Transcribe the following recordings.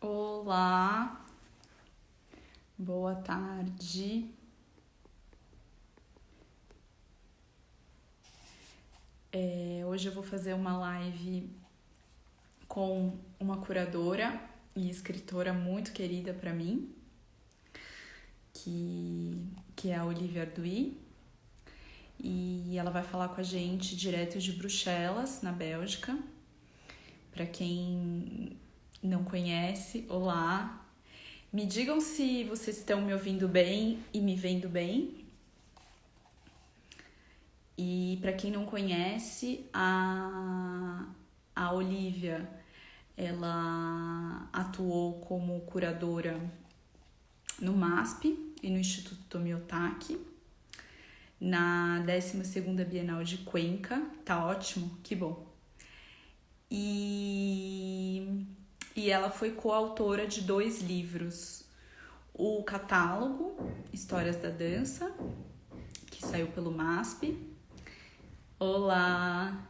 Olá, boa tarde. Hoje eu vou fazer uma live com uma curadora e escritora muito querida para mim, que é a Olivia Arduy, e ela vai falar com a gente direto de Bruxelas, na Bélgica. Para quem não conhece, olá. Me digam se vocês estão me ouvindo bem e me vendo bem. E para quem não conhece, a Olivia, ela atuou como curadora no MASP e no Instituto Tomiotaki, na 12ª Bienal de Cuenca. Tá ótimo, que bom. E ela foi coautora de 2 livros. O catálogo Histórias da Dança, que saiu pelo MASP. Olá!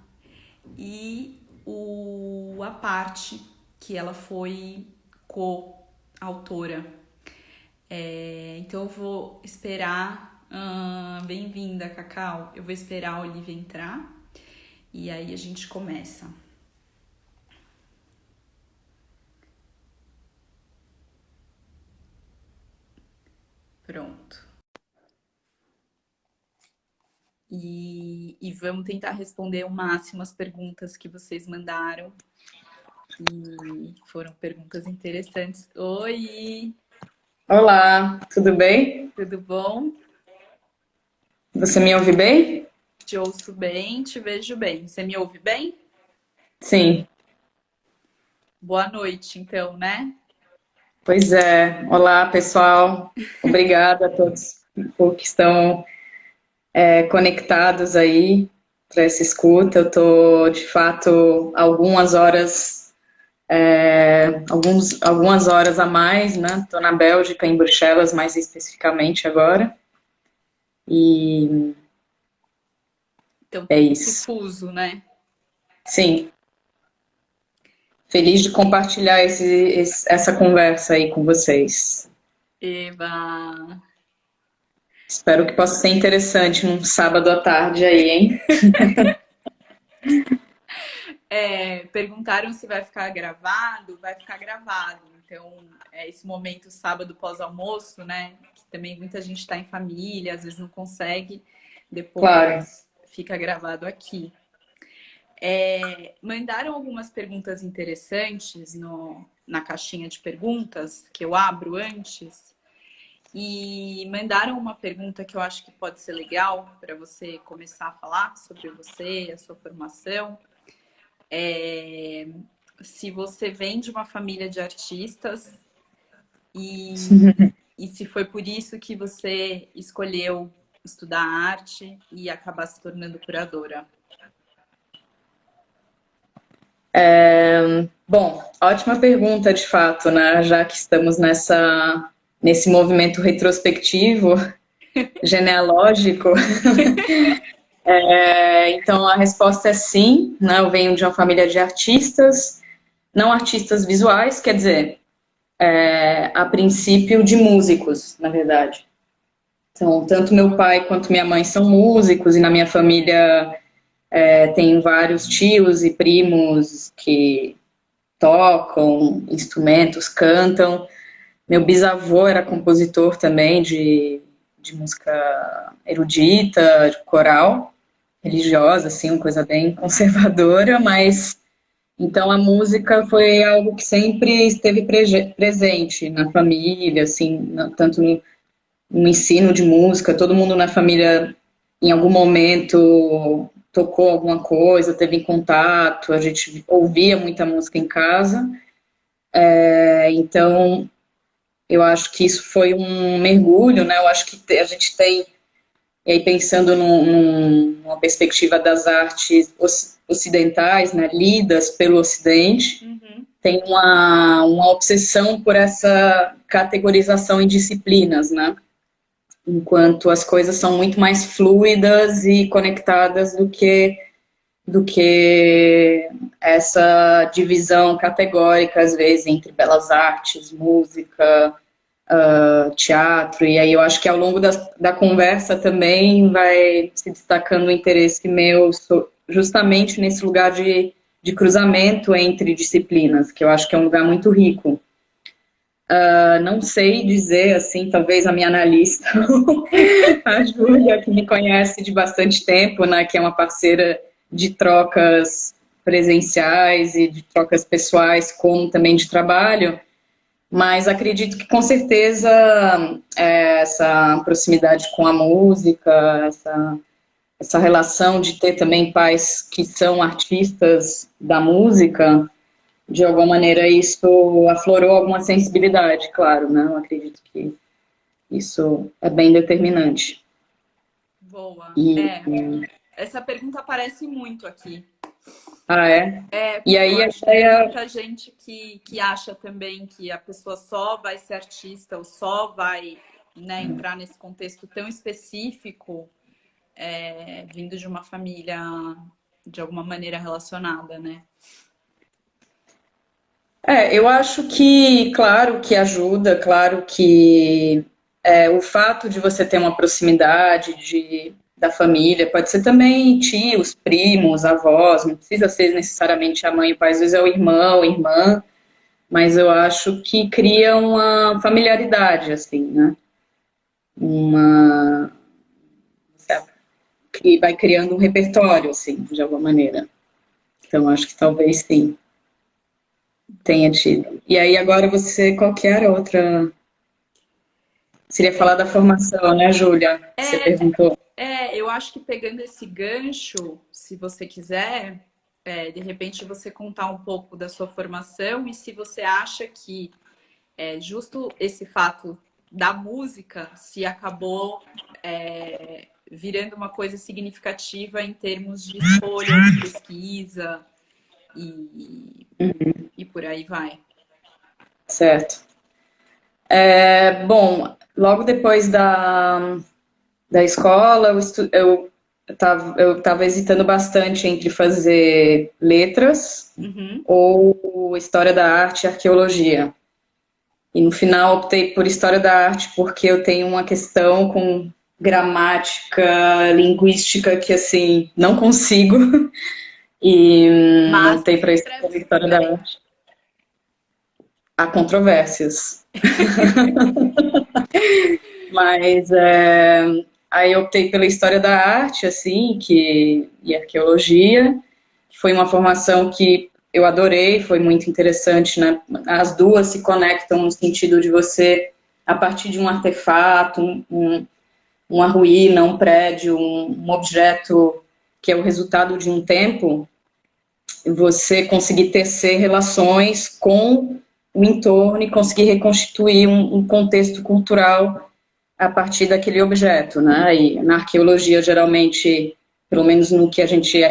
E a parte que ela foi coautora. Então eu vou esperar. Bem-vinda, Cacau. Eu vou esperar a Olivia entrar e aí a gente começa. Pronto. E vamos tentar responder ao máximo as perguntas que vocês mandaram. E foram perguntas interessantes. Oi! Olá, tudo bem? Tudo bom? Você me ouve bem? Te ouço bem, te vejo bem. Você me ouve bem? Sim, Boa noite, então, né? pois é. Olá, pessoal. Obrigada a todos por que estão conectados aí para essa escuta. Eu estou, de fato, algumas horas a mais, né? Estou na Bélgica, em Bruxelas, mais especificamente agora. E Então é tem esse isso. fuso, né? Sim, feliz de compartilhar essa conversa aí com vocês. Eba! Espero que possa ser interessante num sábado à tarde aí, hein? Perguntaram se vai ficar gravado. Vai ficar gravado. Então, esse momento sábado pós-almoço, né? Que também muita gente está em família, às vezes não consegue. Claro. Depois fica gravado aqui. Mandaram algumas perguntas interessantes na caixinha de perguntas que eu abro antes. E mandaram uma pergunta que eu acho que pode ser legal para você começar a falar sobre você, a sua formação. Se você vem de uma família de artistas e se foi por isso que você escolheu estudar arte e acabar se tornando curadora. Bom, ótima pergunta, de fato, né? Já que estamos nesse movimento retrospectivo, genealógico. Então, a resposta é sim, né? Eu venho de uma família de artistas, não artistas visuais, quer dizer, a princípio de músicos, na verdade. Então, tanto meu pai quanto minha mãe são músicos, e na minha família tem vários tios e primos que tocam instrumentos, cantam. Meu bisavô era compositor também de música erudita, de coral, religiosa, assim, uma coisa bem conservadora, mas então a música foi algo que sempre esteve presente na família, assim, tanto no ensino de música, todo mundo na família em algum momento tocou alguma coisa, teve em contato, a gente ouvia muita música em casa. Então eu acho que isso foi um mergulho, né? Eu acho que a gente tem, e aí pensando numa perspectiva das artes ocidentais, né, lidas pelo Ocidente, tem uma obsessão por essa categorização em disciplinas, né? Enquanto as coisas são muito mais fluidas e conectadas do que do que essa divisão categórica, às vezes, entre belas artes, música, teatro, e aí eu acho que ao longo da conversa também vai se destacando o interesse meu justamente nesse lugar de cruzamento entre disciplinas, que eu acho que é um lugar muito rico. Não sei dizer, assim, talvez a minha analista, a Júlia, que me conhece de bastante tempo, né, que é uma parceira de trocas presenciais e de trocas pessoais, como também de trabalho, mas acredito que com certeza essa proximidade com a música, essa relação de ter também pais que são artistas da música, de alguma maneira isso aflorou alguma sensibilidade, claro, né? Eu acredito que isso é bem determinante. Boa. E, Essa pergunta aparece muito aqui. é? Porque E eu aí a acho que tem ideia... muita gente que acha também que a pessoa só vai ser artista ou só vai, né, entrar nesse contexto tão específico, vindo de uma família de alguma maneira relacionada, né? Eu acho que, claro que ajuda, claro que o fato de você ter uma proximidade da família, pode ser também tios, primos, avós, não precisa ser necessariamente a mãe e o pai, às vezes é o irmão, irmã, mas eu acho que cria uma familiaridade, assim, né? Que vai criando um repertório, assim, de alguma maneira. Então, acho que talvez sim, tenha tido. E aí, agora você, qualquer outra... Seria falar da formação, né, Júlia? Que você perguntou. Eu acho que pegando esse gancho, se você quiser, de repente você contar um pouco da sua formação e se você acha que justo esse fato da música se acabou virando uma coisa significativa em termos de escolha, de pesquisa e por aí vai. Certo. Bom, logo depois da escola, eu tava hesitando bastante entre fazer letras Uhum. ou história da arte e arqueologia. E no final optei por história da arte porque eu tenho uma questão com gramática, linguística que assim não consigo e Mas optei você para escreve história super da bem. arte. Há controvérsias, mas aí eu optei pela história da arte, assim, e arqueologia, que foi uma formação que eu adorei, foi muito interessante, né? As duas se conectam no sentido de você, a partir de um artefato, uma ruína, um prédio, um objeto que é o resultado de um tempo, você conseguir tecer relações com o entorno e conseguir reconstituir um contexto cultural a partir daquele objeto, né? E na arqueologia, geralmente, pelo menos no que a gente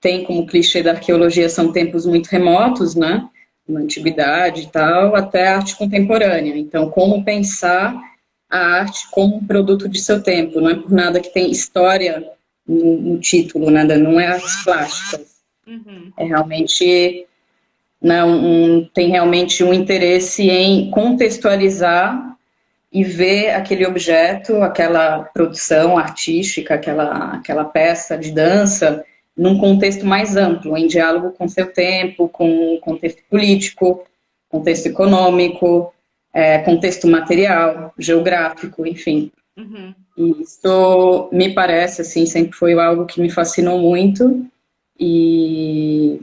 tem como clichê da arqueologia, são tempos muito remotos, né? Na antiguidade e tal, até a arte contemporânea. Então, como pensar a arte como um produto de seu tempo? Não é por nada que tem história no título, nada, não é artes plásticas. Uhum. É realmente tem realmente um interesse em contextualizar e ver aquele objeto, aquela produção artística, aquela peça de dança, num contexto mais amplo, em diálogo com seu tempo, com o contexto político, contexto econômico, contexto material, geográfico, enfim. Uhum. E isso me parece, assim, sempre foi algo que me fascinou muito e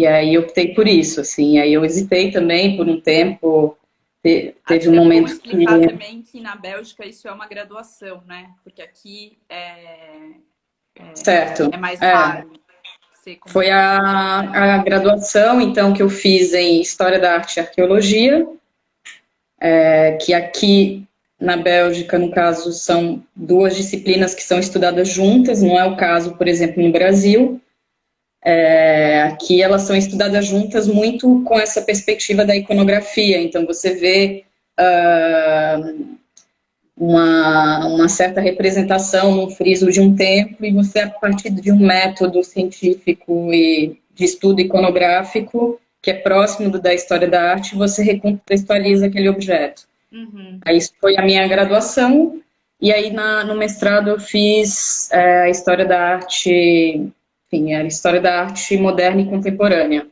aí eu optei por isso, assim. Aí eu hesitei também por um tempo, teve Acho um que é bom momento que... explicar também que na Bélgica isso é uma graduação, né? Porque aqui Certo, é mais raro ser como foi graduação. a graduação, então, que eu fiz em História da Arte e Arqueologia, que aqui na Bélgica, no caso, são duas disciplinas que são estudadas juntas, não é o caso, por exemplo, no Brasil. Aqui elas são estudadas juntas muito com essa perspectiva da iconografia, então você vê uma certa representação num friso de um templo, e você, a partir de um método científico e de estudo iconográfico, que é próximo da história da arte, você recontextualiza aquele objeto. Uhum. Aí isso foi a minha graduação, e aí no mestrado eu fiz a história da arte, enfim, a história da arte moderna e contemporânea.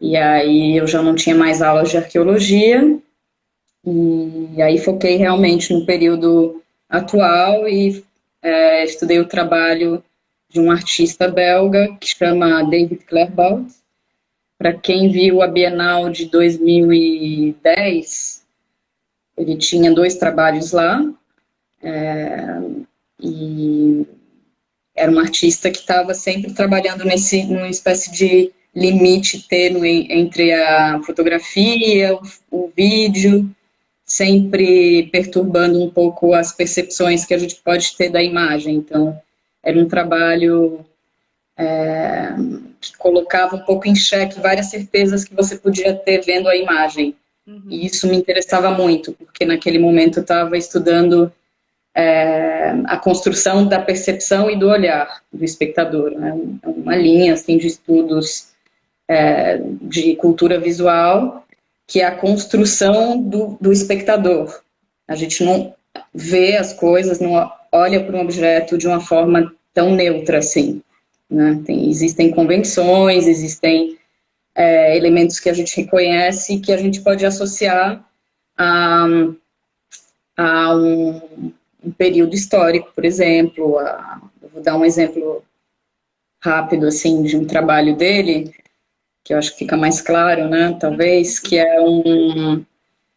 E aí eu já não tinha mais aulas de arqueologia, e aí foquei realmente no período atual e estudei o trabalho de um artista belga que chama David Claerbout. Para quem viu a Bienal de 2010, ele tinha 2 trabalhos lá, e era um artista que estava sempre trabalhando numa espécie de limite tênue entre a fotografia, o vídeo, sempre perturbando um pouco as percepções que a gente pode ter da imagem. Então, era um trabalho que colocava um pouco em xeque várias certezas que você podia ter vendo a imagem. E isso me interessava muito, porque naquele momento eu estava estudando a construção da percepção e do olhar do espectador. Né? Uma linha assim, de estudos de cultura visual, que é a construção do espectador. A gente não vê as coisas, não olha para um objeto de uma forma tão neutra assim. Né? Existem convenções, existem elementos que a gente reconhece e que a gente pode associar a um período histórico, por exemplo. Eu vou dar um exemplo rápido assim de um trabalho dele, que eu acho que fica mais claro, né? Talvez, que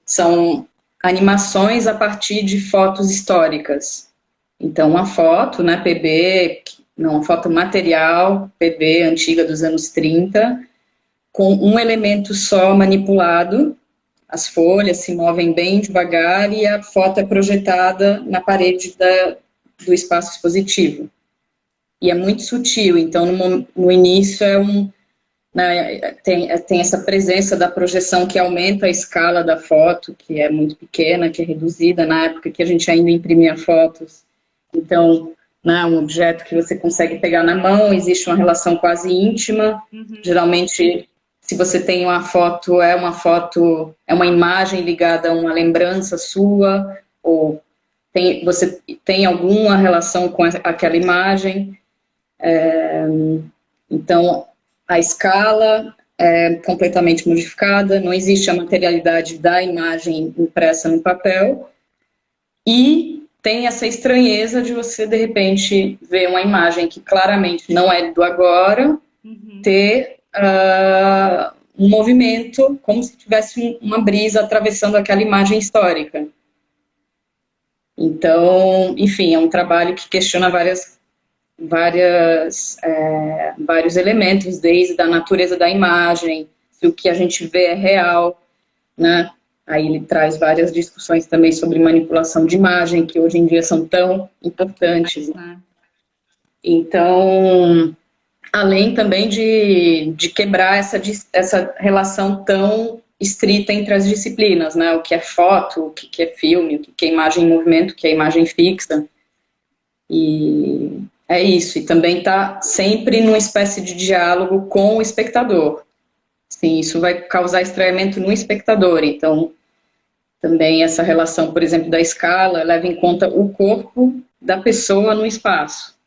são animações a partir de fotos históricas. Então, uma foto, né, PB, não, uma foto material, PB, antiga dos anos 30, com um elemento só manipulado, as folhas se movem bem devagar e a foto é projetada na parede do espaço expositivo. E é muito sutil, então no início né, tem essa presença da projeção que aumenta a escala da foto, que é muito pequena, que é reduzida na época que a gente ainda imprimia fotos. Então, né, um objeto que você consegue pegar na mão, existe uma relação quase íntima. Geralmente, se você tem uma foto, é uma imagem ligada a uma lembrança sua, ou você tem alguma relação com aquela imagem. Então, a escala é completamente modificada, não existe a materialidade da imagem impressa no papel, e tem essa estranheza de você, de repente, ver uma imagem que claramente não é do agora, ter um movimento como se tivesse uma brisa atravessando aquela imagem histórica. Então, enfim, é um trabalho que questiona vários elementos, desde a natureza da imagem, se o que a gente vê é real, né? Aí ele traz várias discussões também sobre manipulação de imagem, que hoje em dia são tão importantes. Então, além também de quebrar essa relação tão estrita entre as disciplinas, né? O que é foto, o que é filme, o que é imagem em movimento, o que é imagem fixa. E é isso. E também está sempre numa espécie de diálogo com o espectador. Sim, isso vai causar estranhamento no espectador. Então, também essa relação, por exemplo, da escala, leva em conta o corpo da pessoa no espaço.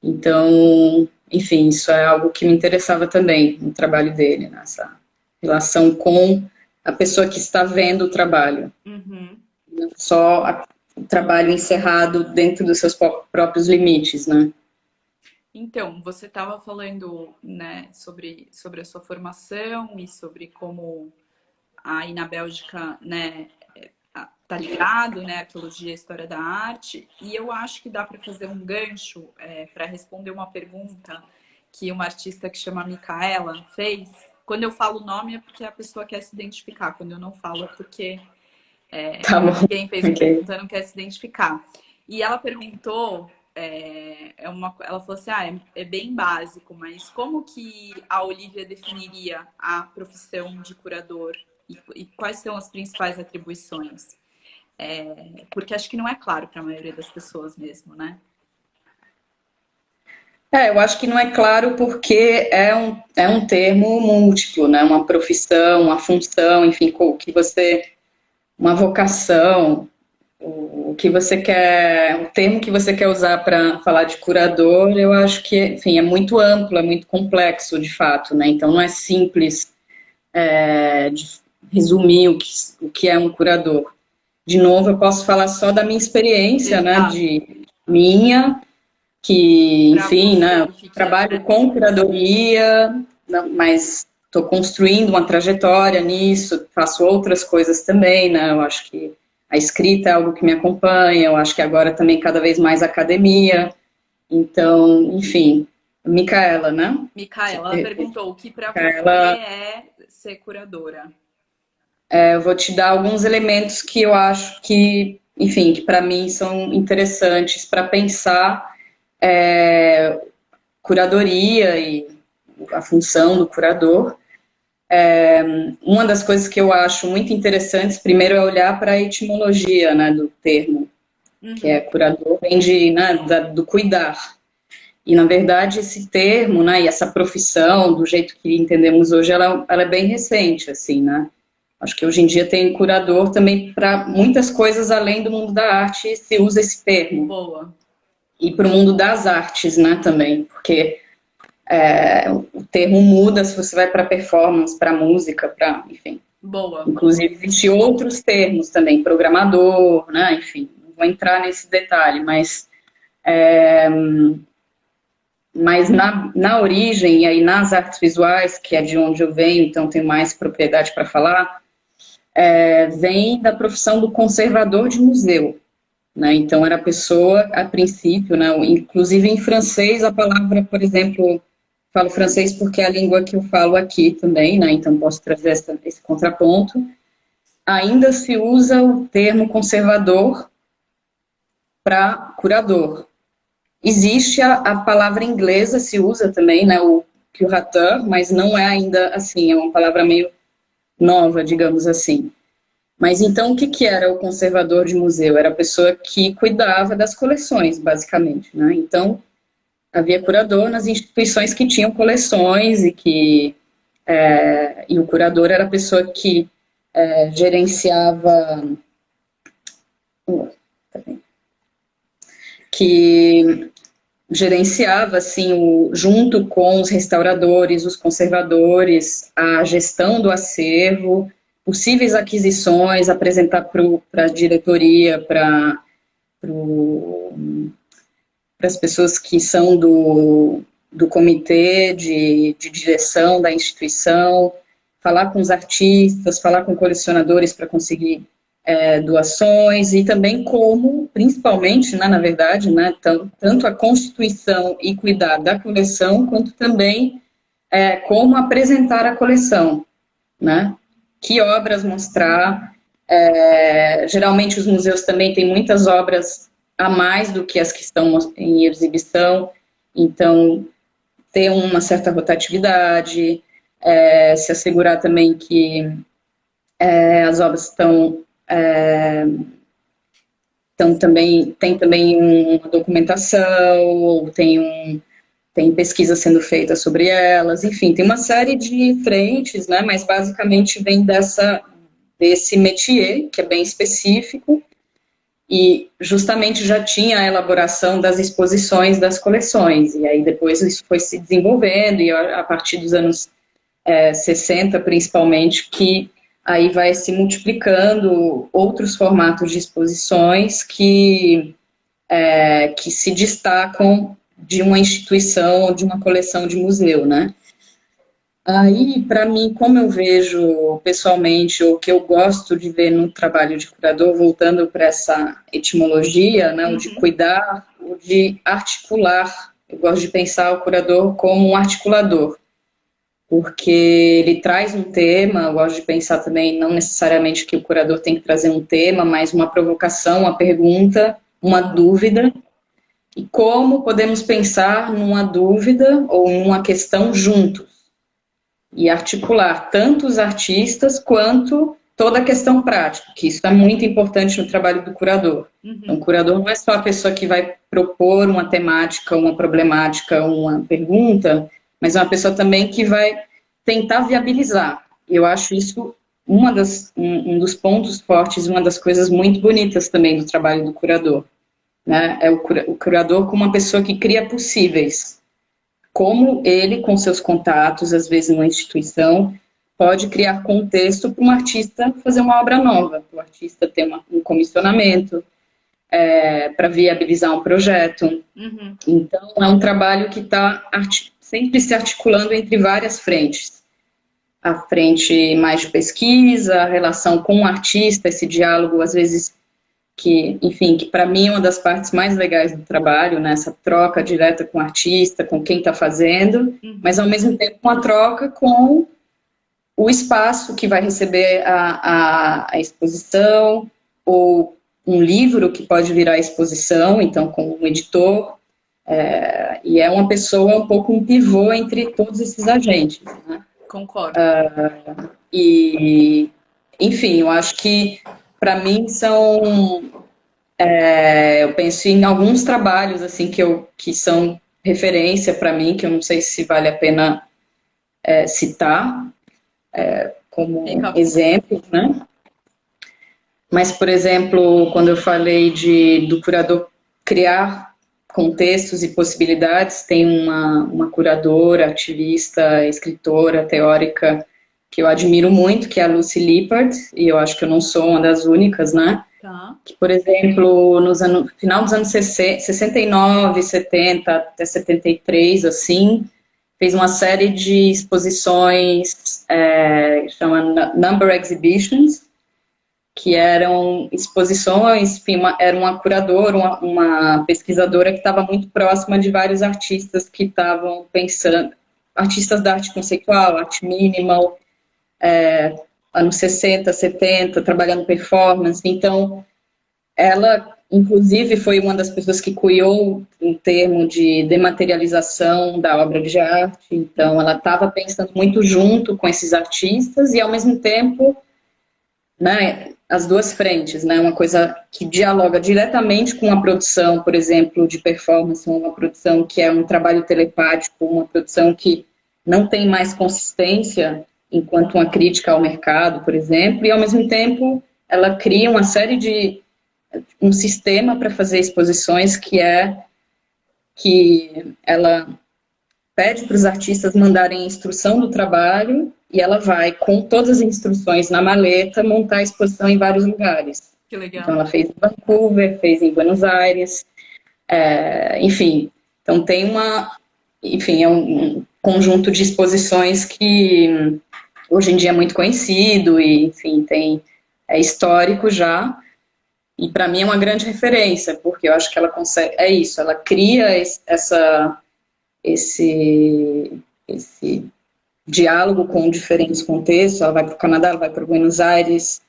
Então, enfim, isso é algo que me interessava também no trabalho dele, nessa relação com a pessoa que está vendo o trabalho. Não só o trabalho encerrado dentro dos seus próprios limites, né? Então, você estava falando, né, sobre a sua formação e sobre como aí na Bélgica, né, tá ligado, né, arqueologia e história da arte, e eu acho que dá para fazer um gancho para responder uma pergunta que uma artista que chama Micaela fez. Quando eu falo o nome é porque a pessoa quer se identificar, quando eu não falo é porque Tá bom. quem fez a pergunta não quer se identificar. E ela perguntou, ela falou assim, é bem básico, mas como que a Olivia definiria a profissão de curador e quais são as principais atribuições? Porque acho que não é claro para a maioria das pessoas mesmo, né? Eu acho que não é claro porque é um termo múltiplo, né? Uma profissão, uma função, enfim, que você, uma vocação, o que você quer, o termo que você quer usar para falar de curador, eu acho que, enfim, é muito amplo, é muito complexo, de fato, né? Então não é simples de resumir o que é um curador. De novo, eu posso falar só da minha experiência, né? Exato. De minha, que, Para enfim, você, né? o que que é? Trabalho com curadoria, mas estou construindo uma trajetória nisso, faço outras coisas também, né? Eu acho que a escrita é algo que me acompanha, eu acho que agora também cada vez mais academia. Então, enfim, Micaela, né? Micaela, ela perguntou o que para você Micaela, é ser curadora. eu vou te dar alguns elementos que eu acho que, enfim, que para mim são interessantes para pensar curadoria e a função do curador. Uma das coisas que eu acho muito interessantes, primeiro, é olhar para a etimologia, né, do termo, que é Uhum. curador, vem de, né, do cuidar. E, na verdade, esse termo, né, e essa profissão, do jeito que entendemos hoje, ela é bem recente, assim, né? Acho que hoje em dia tem curador também para muitas coisas além do mundo da arte, se usa esse termo. Boa, E para o mundo das artes, né, também, porque o termo muda se você vai para performance, para música, para, enfim. boa. Inclusive, existem outros termos também, programador, né, enfim, não vou entrar nesse detalhe, mas na origem, e aí nas artes visuais, que é de onde eu venho, então tenho mais propriedade para falar, vem da profissão do conservador de museu. Né? Então, era a pessoa, a princípio, né? Inclusive em francês, a palavra, por exemplo, falo francês porque é a língua que eu falo aqui também, né? Então posso trazer esse contraponto. Ainda se usa o termo conservador para curador. Existe a palavra inglesa, se usa também, né? O curateur, mas não é ainda assim, é uma palavra meio nova, digamos assim. Mas então, o que, que era o conservador de museu? Era a pessoa que cuidava das coleções, basicamente, né? Então, havia curador nas instituições que tinham coleções e o curador era a pessoa que gerenciava, que gerenciava assim junto com os restauradores, os conservadores, a gestão do acervo, possíveis aquisições, apresentar para a diretoria, para as pessoas que são do comitê de direção da instituição, falar com os artistas, falar com colecionadores para conseguir doações e também como, principalmente, né, na verdade, né, tanto a constituição e cuidar da coleção, quanto também como apresentar a coleção, né? Que obras mostrar. Geralmente os museus também têm muitas obras a mais do que as que estão em exibição, então ter uma certa rotatividade, se assegurar também que as obras tem também uma documentação, ou tem pesquisa sendo feita sobre elas, enfim, tem uma série de frentes, né, mas basicamente vem desse métier, que é bem específico, e justamente já tinha a elaboração das exposições das coleções, e aí depois isso foi se desenvolvendo, e a partir dos anos 60, principalmente, que aí vai se multiplicando outros formatos de exposições que se destacam de uma instituição ou de uma coleção de museu, né? Aí, para mim, como eu vejo pessoalmente, ou que eu gosto de ver no trabalho de curador, voltando para essa etimologia, né, o de Uhum. cuidar, o de articular, eu gosto de pensar o curador como um articulador, porque ele traz um tema, eu gosto de pensar também, não necessariamente que o curador tem que trazer um tema, mas uma provocação, uma pergunta, uma dúvida, e como podemos pensar numa dúvida ou numa questão juntos e articular tanto os artistas quanto toda a questão prática, que isso é muito importante no trabalho do curador. Uhum. Então, o curador não é só a pessoa que vai propor uma temática, uma problemática, uma pergunta, mas é uma pessoa também que vai tentar viabilizar. Eu acho isso um dos pontos fortes, uma das coisas muito bonitas também do trabalho do curador. Né? É o curador como uma pessoa que cria possíveis. Como ele, com seus contatos, às vezes numa instituição, pode criar contexto para um artista fazer uma obra nova, para o artista ter um comissionamento, para viabilizar um projeto. Uhum. Então, é um trabalho que está sempre se articulando entre várias frentes. A frente mais de pesquisa, a relação com o artista, esse diálogo, às vezes, que, enfim, que para mim é uma das partes mais legais do trabalho, né? Essa troca direta com o artista, com quem está fazendo, mas, ao mesmo tempo, uma troca com o espaço que vai receber a exposição, ou um livro que pode virar exposição, então com um editor, e é uma pessoa um pouco um pivô entre todos esses agentes. Né? Concordo. E, enfim, eu acho que para mim eu penso em alguns trabalhos assim que são referência para mim, que eu não sei se vale a pena citar como exemplos, né? Mas, por exemplo, quando eu falei do curador criar contextos e possibilidades, tem uma curadora, ativista, escritora, teórica, que eu admiro muito, que é a Lucy Lippard, e eu acho que eu não sou uma das únicas, né? Tá. Que, por exemplo, no final dos anos 69, 70 até 73, assim, fez uma série de exposições, chama Number Exhibitions, que eram exposições, enfim, era uma curadora, uma pesquisadora que estava muito próxima de vários artistas que estavam pensando, artistas da arte conceitual, arte minimal, anos 60, 70, trabalhando performance. Então, ela, inclusive, foi uma das pessoas que cunhou um termo de dematerialização da obra de arte. Então, ela estava pensando muito junto com esses artistas e, ao mesmo tempo, né, as duas frentes, né, uma coisa que dialoga diretamente com a produção, por exemplo, de performance, uma produção que é um trabalho telepático, uma produção que não tem mais consistência enquanto uma crítica ao mercado, por exemplo, e ao mesmo tempo ela cria uma série de um sistema para fazer exposições que ela pede para os artistas mandarem a instrução do trabalho e ela vai, com todas as instruções na maleta, montar a exposição em vários lugares. Que legal. Então, ela fez em Vancouver, fez em Buenos Aires, enfim. Então, é um conjunto de exposições que hoje em dia é muito conhecido e, enfim, é histórico já. E, para mim, é uma grande referência, porque eu acho que ela consegue... É isso, ela cria esse diálogo com diferentes contextos. Ela vai para o Canadá, ela vai para Buenos Aires,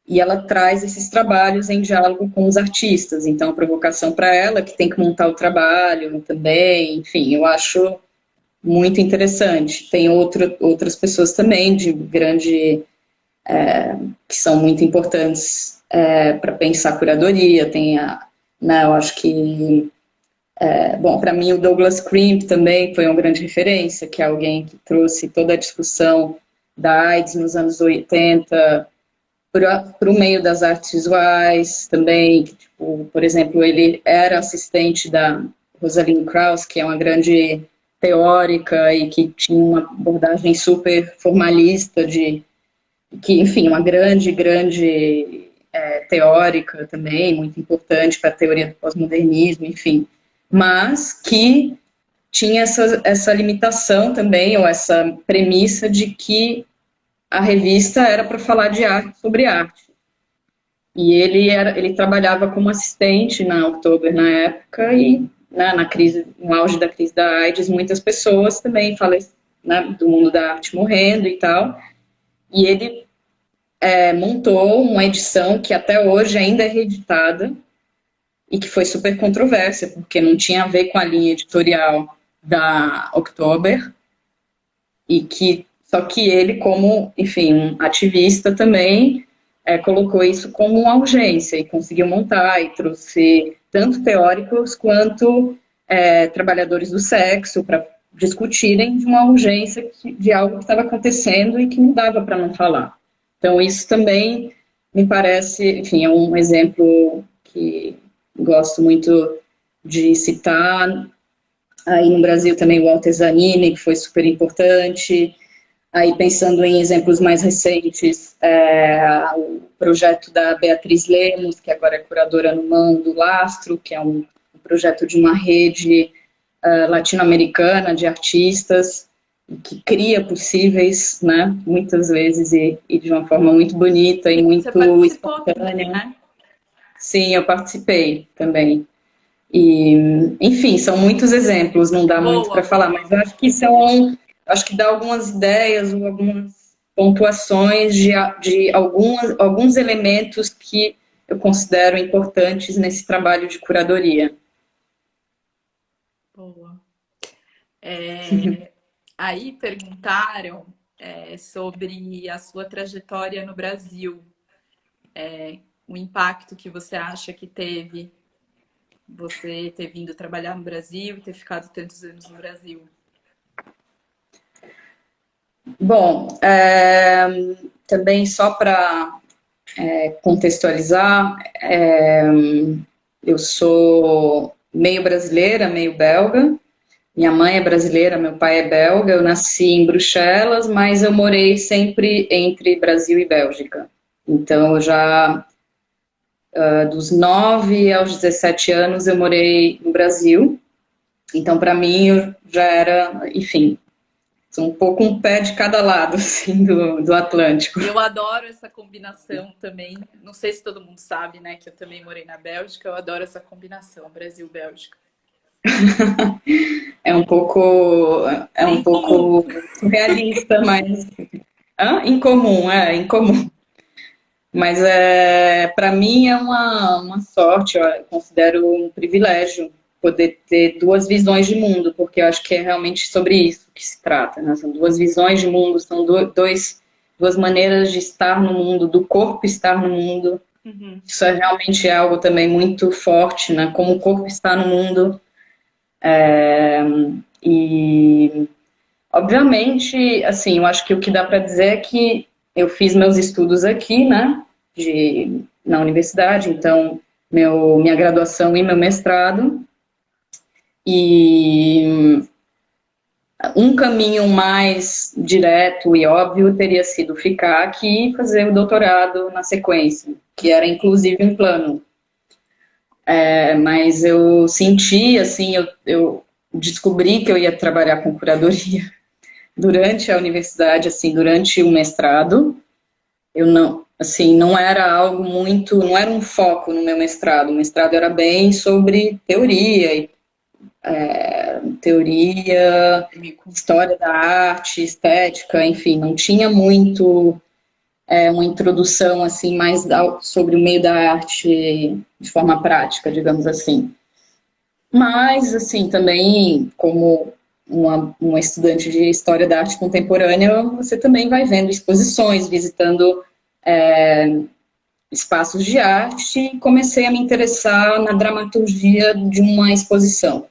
e ela traz esses trabalhos em diálogo com os artistas. Então, a provocação para ela, que tem que montar o trabalho também, enfim, eu acho muito interessante. Tem outras pessoas também de grande... que são muito importantes para pensar a curadoria. Tem né, eu acho que... bom, para mim o Douglas Crimp também foi uma grande referência, que é alguém que trouxe toda a discussão da AIDS nos anos 80 para o meio das artes visuais também, que, tipo, por exemplo, ele era assistente da Rosalind Krauss, que é uma grande teórica e que tinha uma abordagem super formalista que, enfim, uma grande teórica também, muito importante para a teoria do pós-modernismo, enfim, mas que tinha essa limitação também, ou essa premissa de que a revista era para falar de arte sobre arte. E ele trabalhava como assistente na Oktober na época, e né, no auge da crise da AIDS, muitas pessoas também né, do mundo da arte morrendo e tal. E ele montou uma edição que até hoje ainda é reeditada, e que foi super controversa, porque não tinha a ver com a linha editorial da Oktober, e que Só que ele, como, enfim, um ativista também, colocou isso como uma urgência e conseguiu montar e trouxe tanto teóricos quanto trabalhadores do sexo para discutirem de uma urgência de algo que estava acontecendo e que não dava para não falar. Então, isso também me parece, enfim, é um exemplo que gosto muito de citar. Aí no Brasil também o Walter Zanini, que foi super importante. Aí pensando em exemplos mais recentes, o projeto da Beatriz Lemos, que agora é curadora no MAN do Lastro, que é um projeto de uma rede latino-americana de artistas, que cria possíveis, né, muitas vezes, e de uma forma muito bonita e Você muito participou também, espontânea. né? Sim, eu participei também. E, enfim, são muitos exemplos, não dá muito Boa, para falar, boa. mas eu acho que dá algumas ideias ou algumas pontuações de alguns elementos que eu considero importantes nesse trabalho de curadoria. Boa. É, aí perguntaram sobre a sua trajetória no Brasil, o impacto que você acha que teve você ter vindo trabalhar no Brasil e ter ficado tantos anos no Brasil. Bom, também só para contextualizar, eu sou meio brasileira, meio belga. Minha mãe é brasileira, meu pai é belga. Eu nasci em Bruxelas, mas eu morei sempre entre Brasil e Bélgica. Então, eu já dos 9 aos 17 anos eu morei no Brasil. Então, para mim, eu já era, enfim, um pouco um pé de cada lado, assim, do Atlântico. Eu adoro essa combinação também. Não sei se todo mundo sabe, né, que eu também morei na Bélgica. Eu adoro essa combinação, Brasil-Bélgica. É um pouco, é É um incomum. pouco surrealista, mas incomum, incomum. Mas para mim é uma sorte, eu considero um privilégio poder ter duas visões de mundo, porque eu acho que é realmente sobre isso que se trata, né? São duas visões de mundo, são duas maneiras de estar no mundo, do corpo estar no mundo. Uhum. Isso é realmente algo também muito forte, né? Como o corpo está no mundo. E, obviamente, assim, eu acho que o que dá para dizer é que eu fiz meus estudos aqui, né? Na universidade, então, minha graduação e meu mestrado. E um caminho mais direto e óbvio teria sido ficar aqui e fazer o doutorado na sequência, que era inclusive um plano. Mas eu senti, assim, eu descobri que eu ia trabalhar com curadoria durante a universidade, assim, durante o mestrado. Eu não, assim, não era algo muito, não era um foco no meu mestrado. O mestrado era bem sobre teoria, história da arte, estética, enfim, não tinha muito uma introdução assim mais sobre o meio da arte de forma prática, digamos assim. Mas, assim, também como uma estudante de história da arte contemporânea, você também vai vendo exposições, visitando espaços de arte e comecei a me interessar na dramaturgia de uma exposição.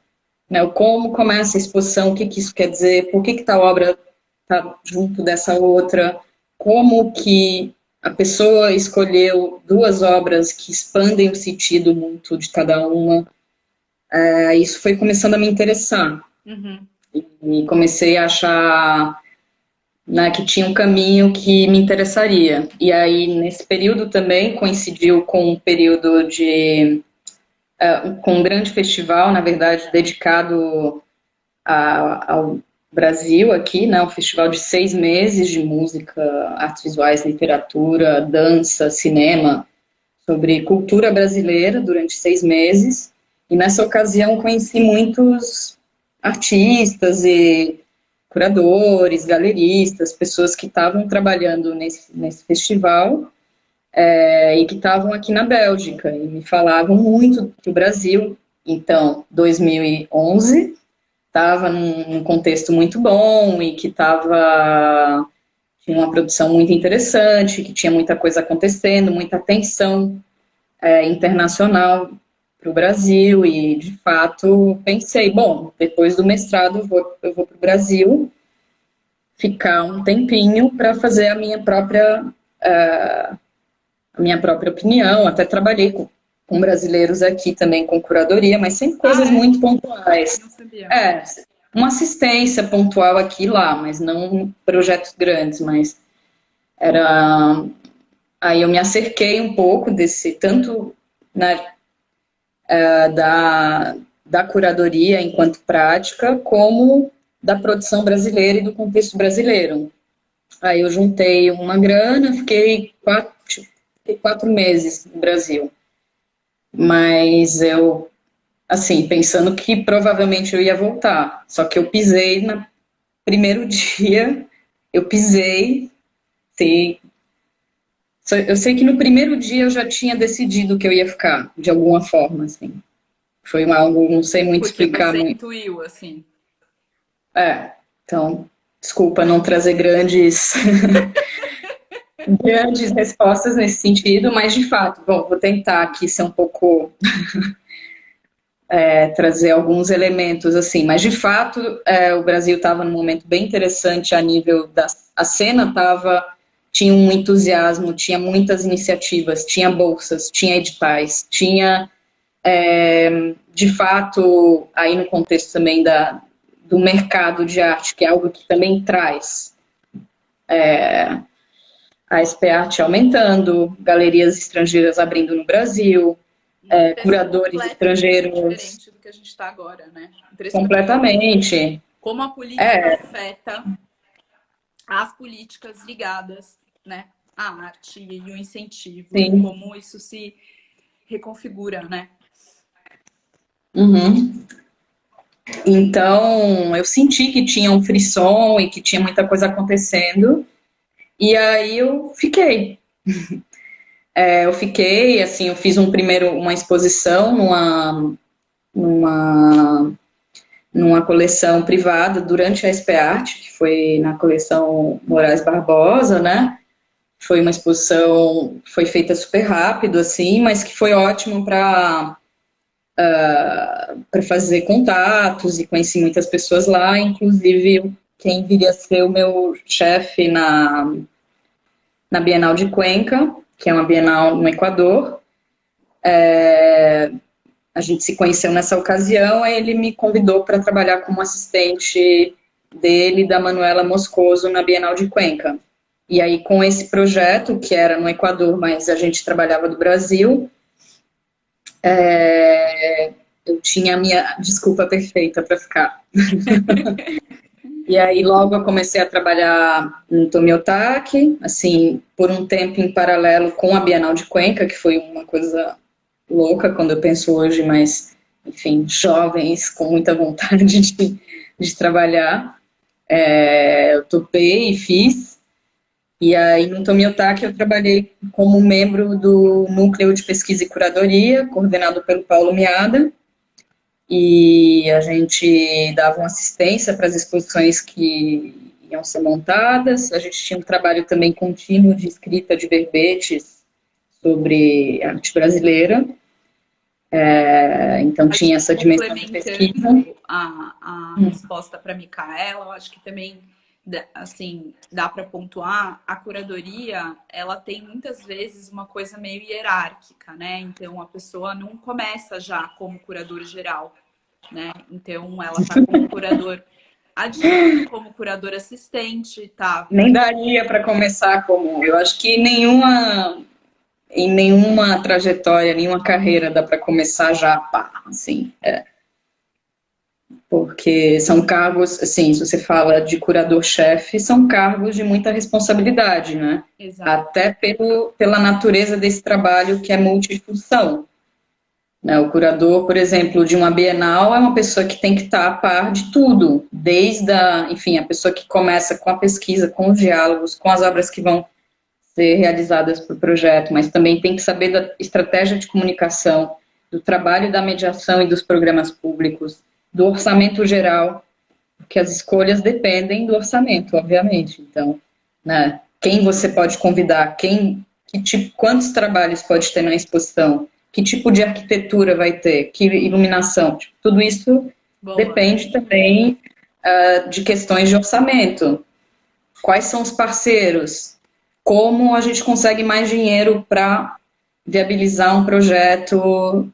Né? Como começa a exposição, o que isso quer dizer, por que tal obra está junto dessa outra, como que a pessoa escolheu duas obras que expandem o sentido muito de cada uma. Isso foi começando a me interessar. Uhum. E comecei a achar, né, que tinha um caminho que me interessaria. E aí, nesse período também, coincidiu com um período com um grande festival, na verdade, dedicado ao Brasil aqui, né, um festival de 6 meses de música, artes visuais, literatura, dança, cinema, sobre cultura brasileira durante 6 meses. E nessa ocasião conheci muitos artistas e curadores, galeristas, pessoas que estavam trabalhando nesse festival e que estavam aqui na Bélgica e me falavam muito do Brasil. Então, 2011, estava num contexto muito bom e que tinha uma produção muito interessante, que tinha muita coisa acontecendo, muita atenção internacional para o Brasil, e de fato pensei, bom, depois do mestrado eu vou para o Brasil ficar um tempinho para fazer a minha própria opinião. Até trabalhei com brasileiros aqui também com curadoria, mas sempre coisas muito pontuais. Não sabia. Uma assistência pontual aqui e lá, mas não projetos grandes, mas era... Aí eu me acerquei um pouco tanto da curadoria enquanto prática, como da produção brasileira e do contexto brasileiro. Aí eu juntei uma grana, fiquei 4 meses no Brasil. Mas eu, assim, pensando que provavelmente eu ia voltar. Só que eu pisei no primeiro dia, eu sei que no primeiro dia eu já tinha decidido que eu ia ficar, de alguma forma, assim. Foi algo, não sei muito explicar. Porque você intuiu, assim. Então, desculpa não trazer grandes respostas nesse sentido, mas de fato, vou tentar aqui ser um pouco... trazer alguns elementos, assim, mas de fato o Brasil estava num momento bem interessante a nível a cena tinha um entusiasmo, tinha muitas iniciativas, tinha bolsas, tinha editais, tinha, de fato, aí no contexto também do mercado de arte, que é algo que também traz a SP Arte aumentando, galerias estrangeiras abrindo no Brasil, curadores estrangeiros. Diferente do que a gente está agora, né? Completamente. Como a política afeta as políticas ligadas, né, à arte e o incentivo, Sim. como isso se reconfigura, né? Uhum. Então, eu senti que tinha um frisson e que tinha muita coisa acontecendo, e aí eu fiquei. Assim, eu fiz uma exposição numa coleção privada durante a SP Arte, que foi na coleção Moraes Barbosa, né? Foi uma exposição, foi feita super rápido, assim, mas que foi ótimo para fazer contatos, e conheci muitas pessoas lá, inclusive quem viria a ser o meu chefe na Bienal de Cuenca, que é uma Bienal no Equador. A gente se conheceu nessa ocasião, aí ele me convidou para trabalhar como assistente dele, da Manuela Moscoso, na Bienal de Cuenca. E aí, com esse projeto, que era no Equador, mas a gente trabalhava do Brasil, eu tinha a minha desculpa perfeita para ficar. E aí, logo eu comecei a trabalhar no Tomiotaki, assim, por um tempo em paralelo com a Bienal de Cuenca, que foi uma coisa louca quando eu penso hoje, mas, enfim, jovens com muita vontade de trabalhar. Eu topei e fiz. E aí, no Tomiotaki, eu trabalhei como membro do Núcleo de Pesquisa e Curadoria, coordenado pelo Paulo Miada, e a gente dava uma assistência para as exposições que iam ser montadas. A gente tinha um trabalho também contínuo de escrita de verbetes sobre arte brasileira. Então tinha essa dimensão de pesquisa. A resposta para a Micaela, eu acho que também, assim, dá para pontuar, a curadoria, ela tem muitas vezes uma coisa meio hierárquica, né? Então a pessoa não começa já como curador geral, né? Então ela está como curador adjunto, como curador assistente, tá? Nem daria para começar como... Eu acho que em nenhuma trajetória, nenhuma carreira dá para começar já, pá, assim, porque são cargos, assim, se você fala de curador-chefe, são cargos de muita responsabilidade, né? Exato. Até pela natureza desse trabalho que é multifunção. Né? O curador, por exemplo, de uma Bienal é uma pessoa que tem que estar a par de tudo, desde enfim, a pessoa que começa com a pesquisa, com os diálogos, com as obras que vão ser realizadas por projeto, mas também tem que saber da estratégia de comunicação, do trabalho da mediação e dos programas públicos, do orçamento geral, porque as escolhas dependem do orçamento, obviamente. Então, né, quem você pode convidar, quantos trabalhos pode ter na exposição, que tipo de arquitetura vai ter, que iluminação, tipo, tudo isso Boa. depende também de questões de orçamento. Quais são os parceiros? Como a gente consegue mais dinheiro para viabilizar um projeto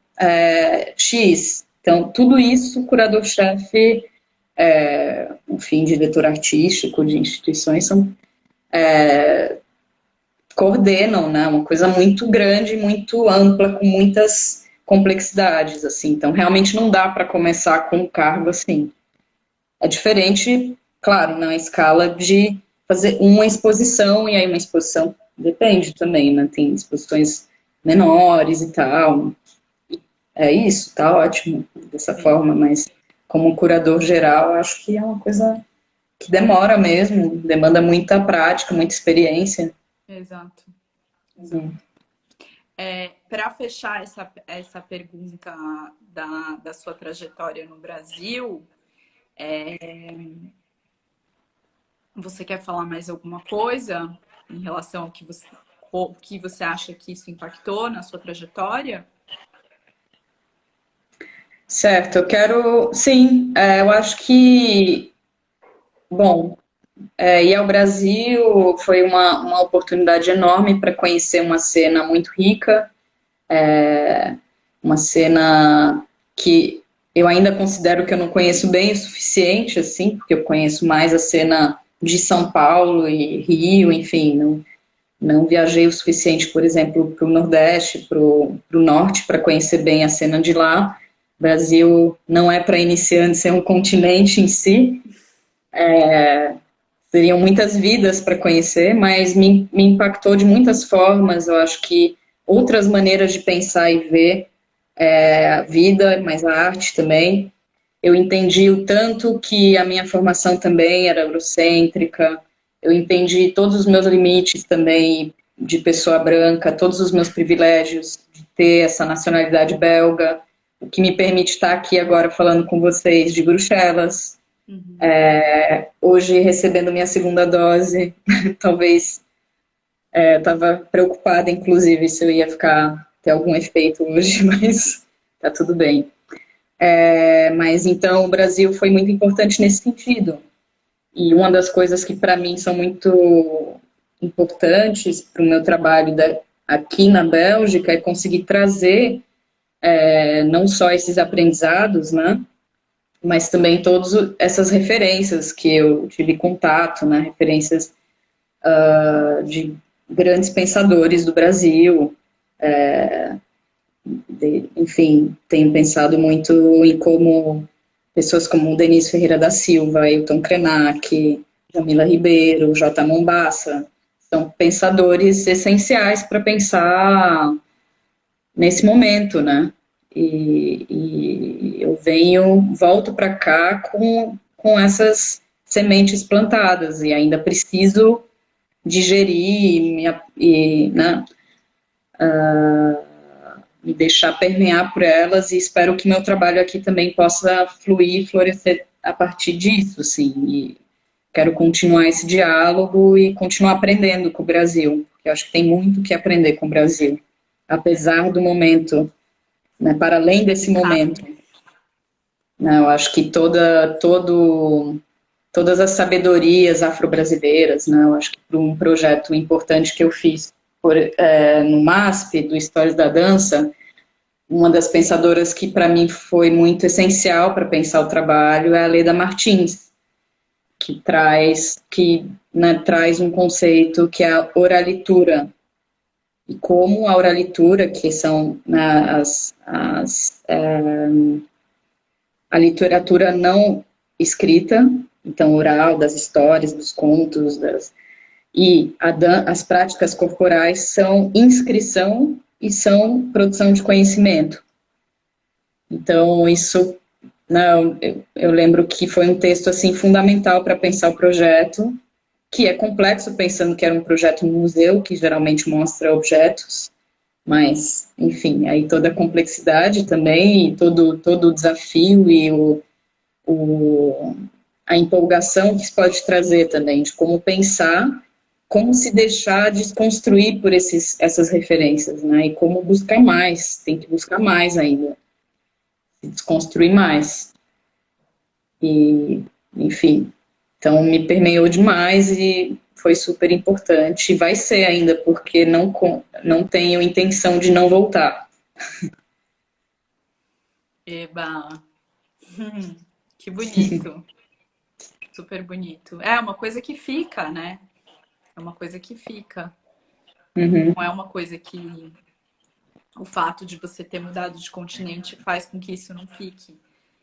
X? Então, tudo isso, o curador-chefe, enfim, diretor artístico de instituições, coordenam, né? Uma coisa muito grande, muito ampla, com muitas complexidades, assim. Então, realmente não dá para começar com um cargo assim. É diferente, claro, na escala de fazer uma exposição, e aí uma exposição depende também, né? Tem exposições menores e tal. É isso, tá ótimo dessa Sim, forma, mas como curador geral, acho que é uma coisa que demora mesmo, demanda muita prática, muita experiência. exato, exato. Uhum. Para fechar essa pergunta da sua trajetória no Brasil, você quer falar mais alguma coisa em relação ao o que você acha que isso impactou na sua trajetória? Certo, eu quero, sim, eu acho que, bom, ir ao Brasil foi uma oportunidade enorme para conhecer uma cena muito rica, uma cena que eu ainda considero que eu não conheço bem o suficiente, assim, porque eu conheço mais a cena de São Paulo e Rio, enfim, não viajei o suficiente, por exemplo, para o Nordeste, para o Norte, para conhecer bem a cena de lá. O Brasil não é para iniciantes, é um continente em si, seriam muitas vidas para conhecer, mas me impactou de muitas formas. Eu acho que outras maneiras de pensar e ver a vida, mas a arte também. Eu entendi o tanto que a minha formação também era eurocêntrica, eu entendi todos os meus limites também de pessoa branca, todos os meus privilégios de ter essa nacionalidade belga, o que me permite estar aqui agora falando com vocês de Bruxelas, Uhum. hoje recebendo minha segunda dose, talvez eu estava preocupada, inclusive, se eu ia ter algum efeito hoje, mas tá tudo bem. Mas então o Brasil foi muito importante nesse sentido. E uma das coisas que para mim são muito importantes para o meu trabalho aqui na Bélgica é conseguir trazer não só esses aprendizados, né, mas também todas essas referências que eu tive contato, né, referências de grandes pensadores do Brasil. Enfim, tenho pensado muito em como pessoas como Denise Ferreira da Silva, Ailton Krenak, Jamila Ribeiro, J. Mombassa, são pensadores essenciais para pensar nesse momento, né? E eu volto para cá com essas sementes plantadas e ainda preciso digerir né, me deixar permear por elas e espero que meu trabalho aqui também possa fluir e florescer a partir disso, assim. E quero continuar esse diálogo e continuar aprendendo com o Brasil, porque eu acho que tem muito que aprender com o Brasil, apesar do momento, né, para além desse Delicado. momento. Né, eu acho que todas as sabedorias afro-brasileiras, né, eu acho que para um projeto importante que eu fiz no MASP, do Histórias da Dança, uma das pensadoras que para mim foi muito essencial para pensar o trabalho é a Leda Martins, traz um conceito que é a oralitura. E como a oralitura, que são, né, a literatura não escrita, então oral, das histórias, dos contos, as práticas corporais são inscrição e são produção de conhecimento. Então, isso, não, eu lembro que foi um texto assim fundamental para pensar o projeto, que é complexo, pensando que era um projeto no museu, que geralmente mostra objetos, mas, enfim, aí toda a complexidade também, e todo o desafio e a empolgação que isso pode trazer também, de como pensar, como se deixar desconstruir por essas referências, né? E como buscar mais, tem que buscar mais ainda, se desconstruir mais. E, enfim, então me permeou demais e foi super importante. E vai ser ainda, porque não tenho intenção de não voltar. Eba! Que bonito. Super bonito. É uma coisa que fica, né? É uma coisa que fica. Uhum, Não é uma coisa que o fato de você ter mudado de continente faz com que isso não fique,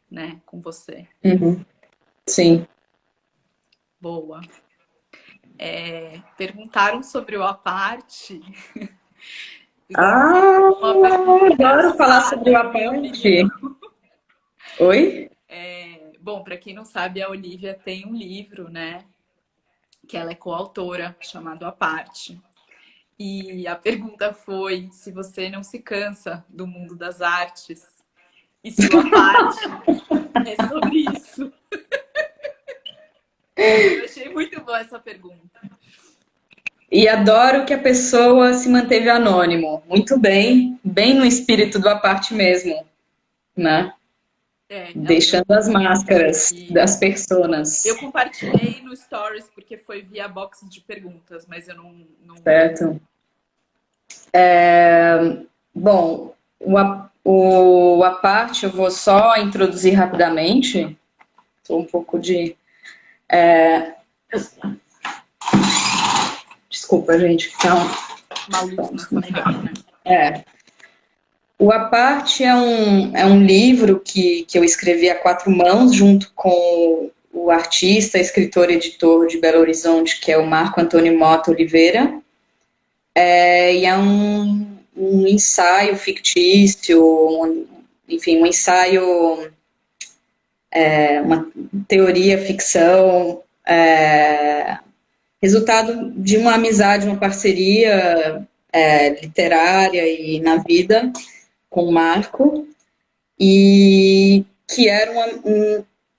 né, com você. uhum, sim. Boa. Perguntaram sobre o aparte. Fizeram Ah, uma pergunta adoro falar engraçada, sobre o na minha opinião. aparte. Oi? Bom, para quem não sabe, a Olivia tem um livro, né, que ela é coautora, chamado A Parte. E a pergunta foi se você não se cansa do mundo das artes e se o A Parte é sobre isso. Eu achei muito boa essa pergunta. E adoro que a pessoa se manteve anônimo. Muito bem, bem no espírito do aparte mesmo, né? Ela Deixando as perguntou máscaras e das personas, eu compartilhei no Stories porque foi via box de perguntas, mas eu não... certo? Bom, o aparte eu vou só introduzir rapidamente. Estou um pouco de... Desculpa, gente, que tá Uma luz na sua cara, né? É. O A Parte é um livro que eu escrevi a quatro mãos, junto com o artista, escritor e editor de Belo Horizonte, que é o Marco Antônio Mota Oliveira. E é um ensaio fictício, enfim, um ensaio, uma teoria ficção, resultado de uma amizade, uma parceria literária e na vida com o Marco, e que era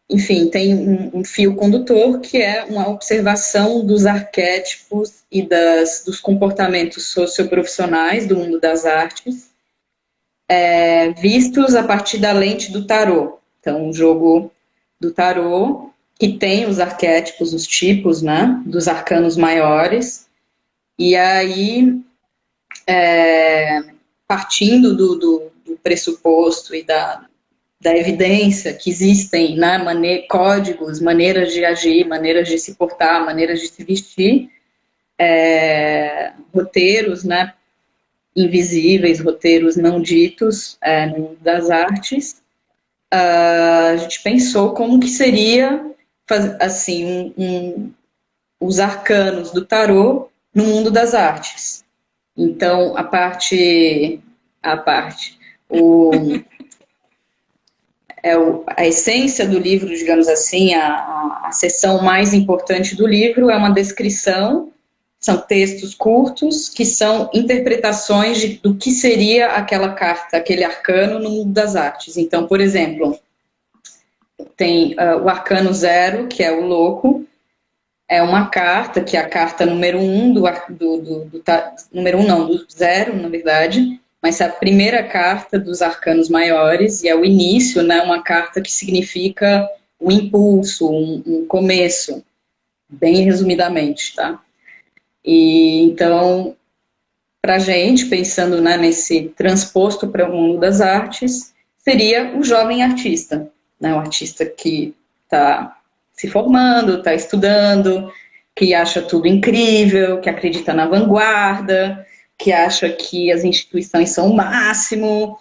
enfim, tem um fio condutor que é uma observação dos arquétipos e dos comportamentos socioprofissionais do mundo das artes, vistos a partir da lente do tarô. Então, um jogo do tarô que tem os arquétipos, os tipos, né, dos arcanos maiores, e aí, partindo do pressuposto e da evidência que existem, né, códigos, maneiras de agir, maneiras de se portar, maneiras de se vestir, roteiros, né, invisíveis, roteiros não ditos das artes, a gente pensou como que seria assim os arcanos do tarô no mundo das artes. Então o a essência do livro, digamos assim, a seção mais importante do livro é uma descrição, são textos curtos, que são interpretações do que seria aquela carta, aquele arcano no mundo das artes. Então, por exemplo, tem o arcano zero, que é o louco, é uma carta, que é a carta número um número um não, do zero, na verdade, mas é a primeira carta dos arcanos maiores, e é o início, né, uma carta que significa um impulso, um começo, bem resumidamente, tá? E então, para a gente, pensando, né, nesse transposto para o mundo das artes, seria o jovem artista, né, o artista que está se formando, está estudando, que acha tudo incrível, que acredita na vanguarda, que acha que as instituições são o máximo,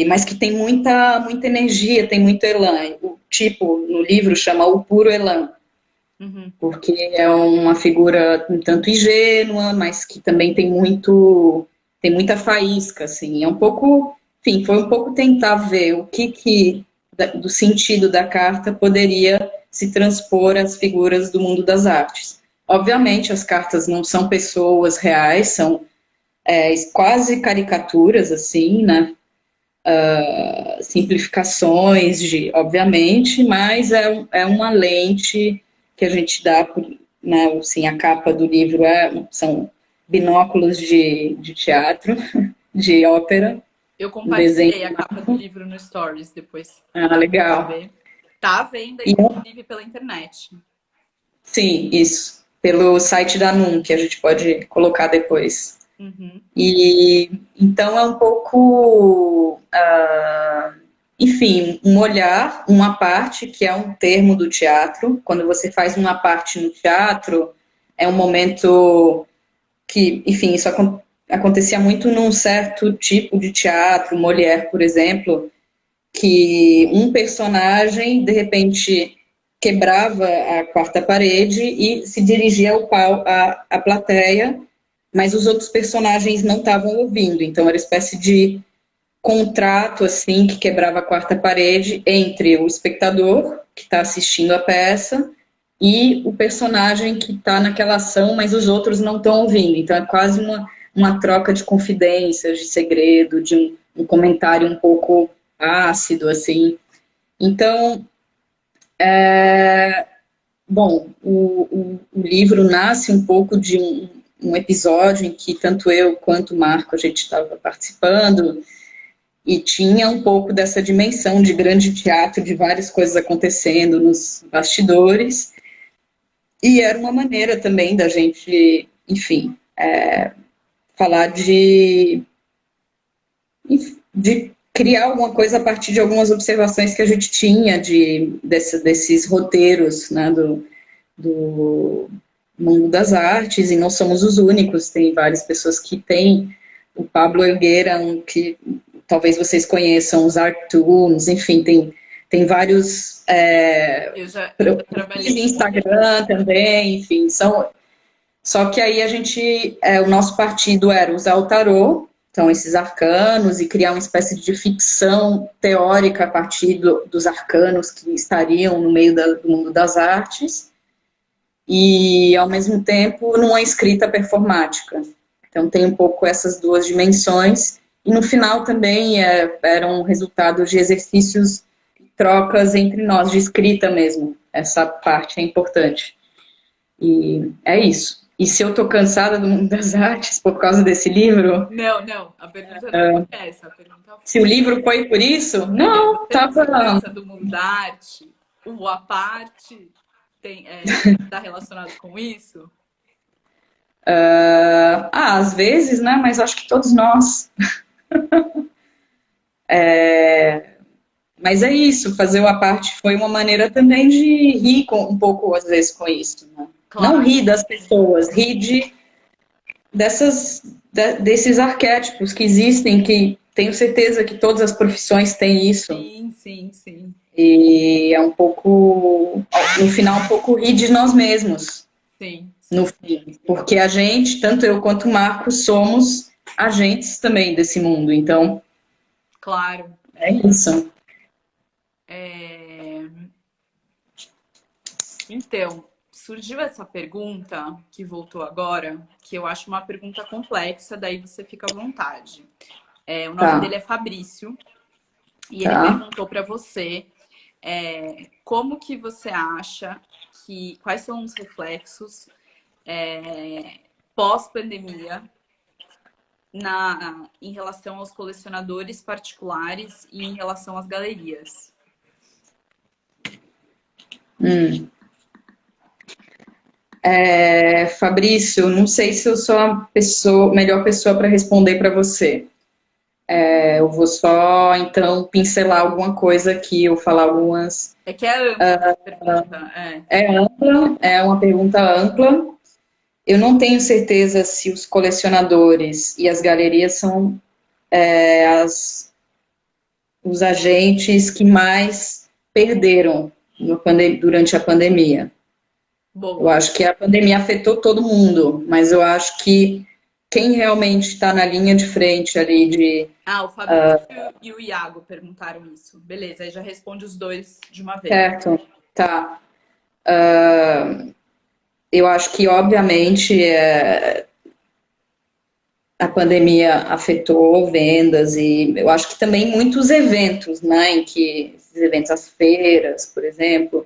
mas que tem muita energia, tem muito elan. O tipo, no livro, chama o puro elan, porque é uma figura um tanto ingênua, mas que também tem muita faísca, assim. É um pouco, enfim, foi um pouco tentar ver o que do sentido da carta poderia se transpor às figuras do mundo das artes. Obviamente, as cartas não são pessoas reais, são quase caricaturas, assim, né? simplificações, obviamente, mas é uma lente que a gente dá, né, assim, a capa do livro são binóculos de teatro, de ópera, Eu um desenho. compartilhei a capa do livro no Stories depois. Ah, Pra legal. ver. Tá à venda, E, inclusive, pela internet. sim, isso. Pelo site da NUM, que a gente pode colocar depois. Uhum. E então é um pouco, enfim, um olhar, uma parte, que é um termo do teatro. Quando você faz uma parte no teatro, é um momento que, enfim, isso acontecia muito num certo tipo de teatro, Molière, por exemplo, que um personagem, de repente, quebrava a quarta parede e se dirigia ao à plateia, mas os outros personagens não estavam ouvindo, então era uma espécie de contrato assim que quebrava a quarta parede entre o espectador que está assistindo a peça e o personagem que está naquela ação, mas os outros não estão ouvindo. Então é quase uma troca de confidências, de segredo, de um comentário um pouco ácido assim. Então, bom, o livro nasce um pouco de um episódio em que tanto eu quanto o Marco a gente estava participando e tinha um pouco dessa dimensão de grande teatro, de várias coisas acontecendo nos bastidores, e era uma maneira também da gente, enfim, falar de criar alguma coisa a partir de algumas observações que a gente tinha desses roteiros, né, do mundo das artes, e não somos os únicos, tem várias pessoas que têm, o Pablo Helguera, que talvez vocês conheçam, os Arctoons, enfim, tem vários Eu já trabalhei de com ele. Instagram também, enfim, só que aí a gente, o nosso partido era usar o tarô, então esses arcanos, e criar uma espécie de ficção teórica a partir dos arcanos que estariam no meio do mundo das artes, e ao mesmo tempo numa escrita performática. Então tem um pouco essas duas dimensões, e no final também eram resultados de exercícios, trocas entre nós, de escrita mesmo. Essa parte é importante. E é isso. E se eu tô cansada do mundo das artes por causa desse livro, Não, não, a pergunta não foi essa. A pergunta se o foi: livro foi por isso, não, você não se tava. cansa do mundo da arte? O a parte tá relacionado com isso? Às vezes, né? Mas acho que todos nós. Mas é isso, fazer o à parte foi uma maneira também de rir um pouco, às vezes, com isso. Né? Não Claro. rir das pessoas, rir desses arquétipos que existem, que tenho certeza que todas as profissões têm isso. Sim, sim, sim. E é um pouco, no final, um pouco rir de nós mesmos, Sim, no sim. fim. Porque a gente, tanto eu quanto o Marco, somos agentes também desse mundo. Então, Claro. é isso. É, Então, surgiu essa pergunta que voltou agora, que eu acho uma pergunta complexa, daí você fica à vontade. O nome Tá, dele é Fabrício e ele tá. perguntou para você como que você acha quais são os reflexos pós-pandemia em relação aos colecionadores particulares e em relação às galerias. Hum. Fabrício, não sei se eu sou a melhor pessoa para responder para você. Eu vou só, então, pincelar alguma coisa aqui, ou falar algumas. É que é ampla essa pergunta. É ampla, é uma pergunta ampla. Eu não tenho certeza se os colecionadores e as galerias são os agentes que mais perderam durante a pandemia. Eu Boa. acho que a pandemia afetou todo mundo, mas eu acho que quem realmente está na linha de frente ali O Fabrício e o Iago perguntaram isso. Beleza, aí já responde os dois de uma vez. certo, tá. Eu acho que, obviamente, a pandemia afetou vendas e eu acho que também muitos eventos, né, em que esses eventos, as feiras, por exemplo,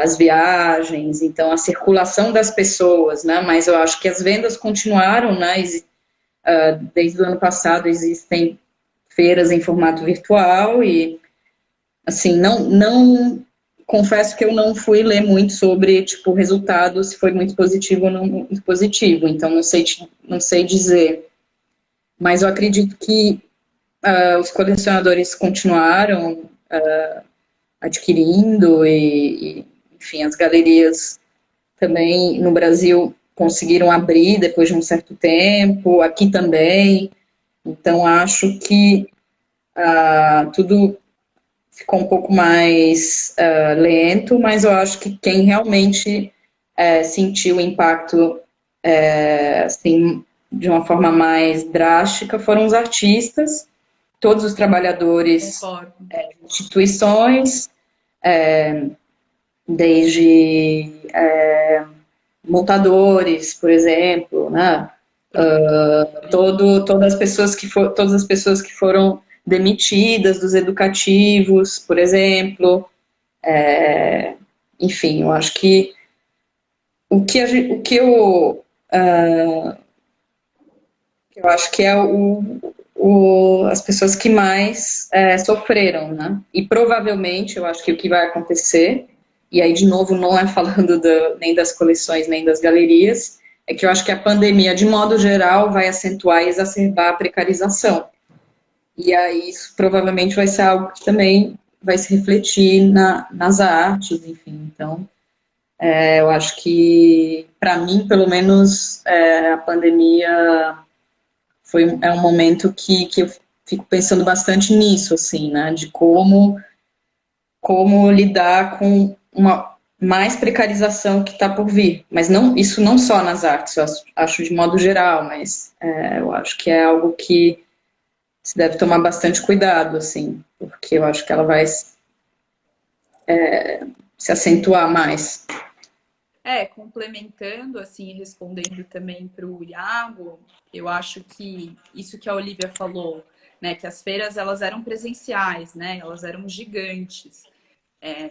as viagens, então a circulação das pessoas, né, mas eu acho que as vendas continuaram, né, desde o ano passado existem feiras em formato virtual e, assim, não confesso que eu não fui ler muito sobre, tipo, o resultado, se foi muito positivo ou não muito positivo, então não sei dizer. Mas eu acredito que os colecionadores continuaram adquirindo enfim, as galerias também no Brasil conseguiram abrir depois de um certo tempo, aqui também. Então, acho que tudo ficou um pouco mais lento, mas eu acho que quem realmente sentiu o impacto assim, de uma forma mais drástica foram os artistas, todos os trabalhadores Concordo. de instituições, desde montadores, por exemplo, né? Todas as pessoas que foram demitidas dos educativos, por exemplo. Enfim, eu acho que o que eu acho que é as pessoas que mais sofreram, né? E provavelmente, eu acho que o que vai acontecer, e aí de novo não é falando nem das coleções, nem das galerias, é que eu acho que a pandemia, de modo geral, vai acentuar e exacerbar a precarização. E aí isso provavelmente vai ser algo que também vai se refletir nas artes, enfim. Então, eu acho que, para mim, pelo menos, a pandemia é um momento que eu fico pensando bastante nisso, assim, né? De como lidar com uma mais precarização que está por vir. Mas não, isso não só nas artes, eu acho de modo geral, mas eu acho que é algo que se deve tomar bastante cuidado, assim, porque eu acho que ela vai se acentuar mais. Complementando, assim, respondendo também para o Iago, eu acho que isso que a Olivia falou, né, que as feiras elas eram presenciais, né, elas eram gigantes.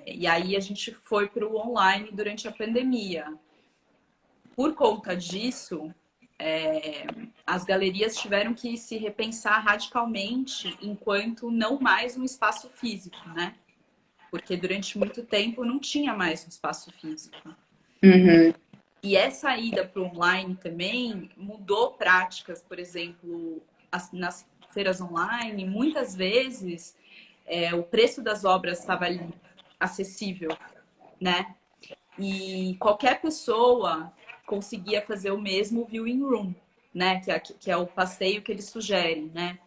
E aí a gente foi para o online durante a pandemia. Por conta disso, as galerias tiveram que se repensar radicalmente enquanto não mais um espaço físico, né? Porque durante muito tempo não tinha mais um espaço físico. Uhum. E essa ida para o online também mudou práticas, por exemplo, nas feiras online, muitas vezes o preço das obras estava ali acessível, né? E qualquer pessoa conseguia fazer o mesmo viewing room, né? Que é o passeio que eles sugerem, né?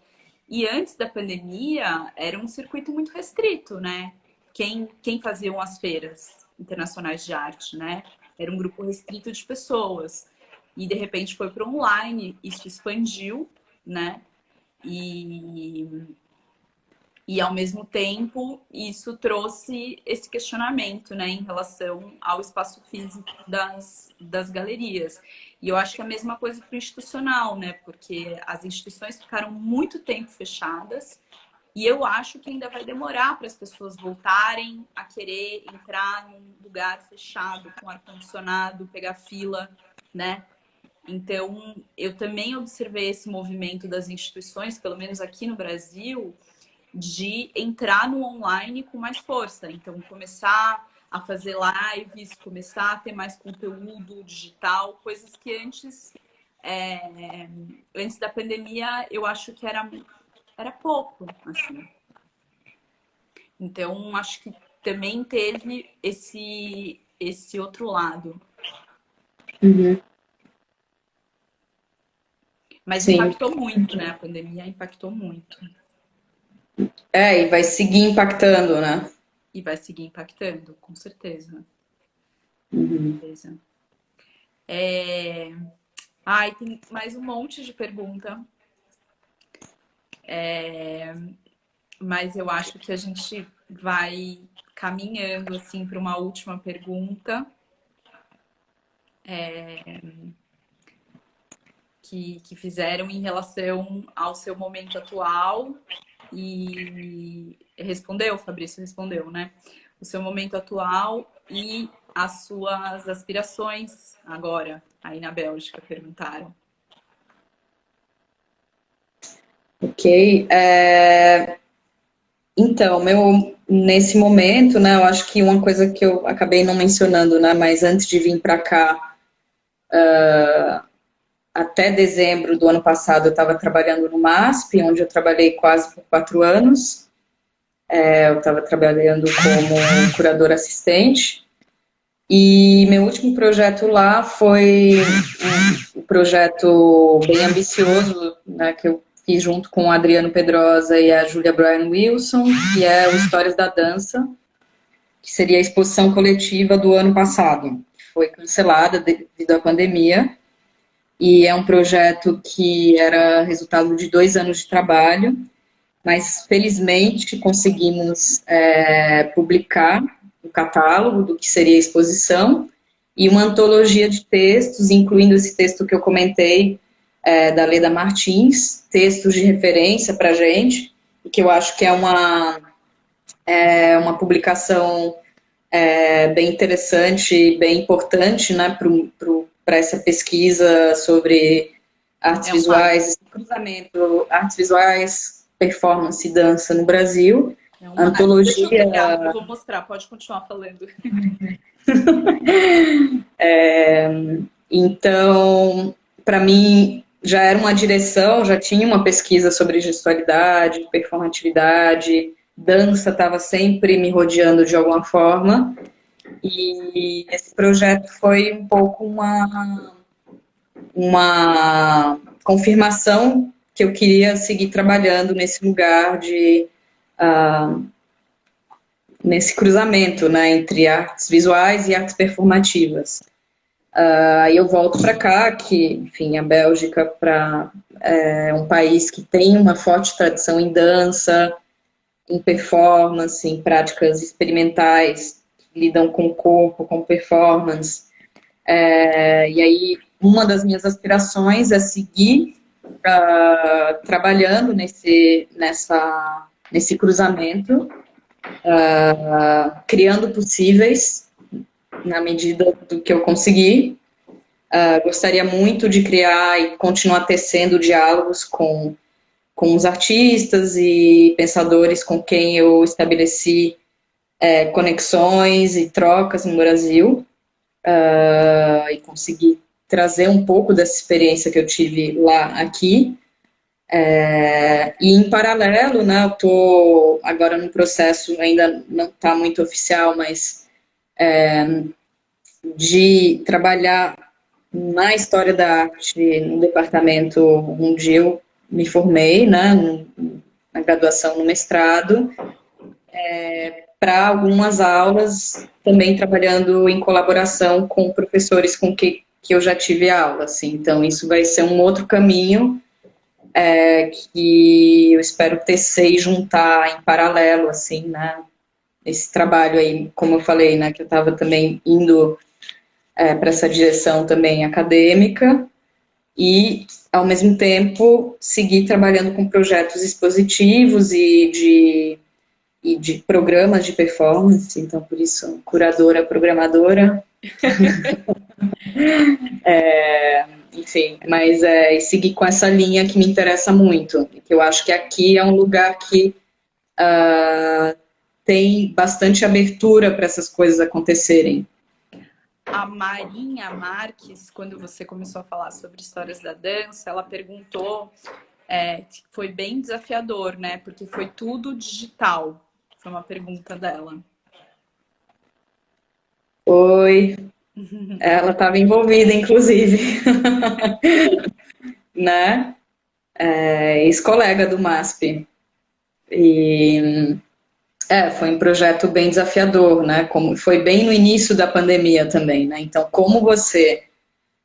E antes da pandemia, era um circuito muito restrito, né? Quem faziam as feiras internacionais de arte, né? Era um grupo restrito de pessoas. E de repente foi para online, isso expandiu, né? E ao mesmo tempo, isso trouxe esse questionamento, né, em relação ao espaço físico das galerias. E eu acho que é a mesma coisa para o institucional, né, porque as instituições ficaram muito tempo fechadas e eu acho que ainda vai demorar para as pessoas voltarem a querer entrar num lugar fechado, com ar-condicionado, pegar fila, né? Então, eu também observei esse movimento das instituições, pelo menos aqui no Brasil, de entrar no online com mais força. Então, começar a fazer lives, começar a ter mais conteúdo digital, coisas que antes da pandemia, eu acho que era pouco, assim. Então, acho que também teve esse outro lado. Uhum. Mas Sim. impactou muito, né? A pandemia impactou muito. E vai seguir impactando, né? E vai seguir impactando, com certeza. Uhum. Com certeza. Ai, tem mais um monte de pergunta, mas eu acho que a gente vai caminhando assim para uma última pergunta. que fizeram em relação ao seu momento atual. E respondeu, Fabrício respondeu, né? O seu momento atual e as suas aspirações agora, aí na Bélgica, perguntaram. Ok. Então, nesse momento, né, eu acho que uma coisa que eu acabei não mencionando, né, mas antes de vir para cá, até dezembro do ano passado, eu estava trabalhando no MASP, onde eu trabalhei quase por 4 anos. Eu estava trabalhando como curadora assistente. E meu último projeto lá foi um projeto bem ambicioso, né, que eu fiz junto com o Adriano Pedrosa e a Julia Bryan Wilson, que é o Histórias da Dança, que seria a exposição coletiva do ano passado. Foi cancelada devido à pandemia, e é um projeto que era resultado de 2 anos de trabalho, mas felizmente conseguimos publicar o catálogo do que seria a exposição e uma antologia de textos, incluindo esse texto que eu comentei, da Leda Martins, textos de referência para a gente, e que eu acho que é uma publicação bem interessante, bem importante, né, para essa pesquisa sobre artes visuais, esse cruzamento, artes visuais, performance e dança no Brasil. Antologia. Deixa eu pegar, eu vou mostrar, pode continuar falando. Então, para mim, já era uma direção, já tinha uma pesquisa sobre gestualidade, performatividade, dança estava sempre me rodeando de alguma forma, e esse projeto foi um pouco uma confirmação que eu queria seguir trabalhando nesse lugar nesse cruzamento, né, entre artes visuais e artes performativas. Aí eu volto para cá, que, enfim, a Bélgica é um país que tem uma forte tradição em dança, em performance, em práticas experimentais que lidam com o corpo, com performance. E aí, uma das minhas aspirações é seguir trabalhando nesse cruzamento, criando possíveis na medida do que eu conseguir. Gostaria muito de criar e continuar tecendo diálogos com os artistas e pensadores com quem eu estabeleci conexões e trocas no Brasil, e conseguir trazer um pouco dessa experiência que eu tive lá aqui. E em paralelo, né, eu estou agora no processo, ainda não está muito oficial, mas de trabalhar na história da arte no departamento onde eu me formei, né, na graduação, no mestrado, para algumas aulas, também trabalhando em colaboração com professores com que eu já tive aula, assim. Então isso vai ser um outro caminho que eu espero tecer e juntar em paralelo, assim, né, esse trabalho aí, como eu falei, né, que eu estava também indo para essa direção também acadêmica e, ao mesmo tempo, seguir trabalhando com projetos expositivos e de programas de performance, então, por isso, curadora, programadora. Enfim, mas e seguir com essa linha que me interessa muito, que eu acho que aqui é um lugar que tem bastante abertura para essas coisas acontecerem. A Marinha Marques, quando você começou a falar sobre histórias da dança, ela perguntou, foi bem desafiador, né? Porque foi tudo digital. Foi uma pergunta dela. Oi. Ela estava envolvida, inclusive. Né? Ex-colega do MASP. E foi um projeto bem desafiador, né? Como foi bem no início da pandemia também, né? Então, como você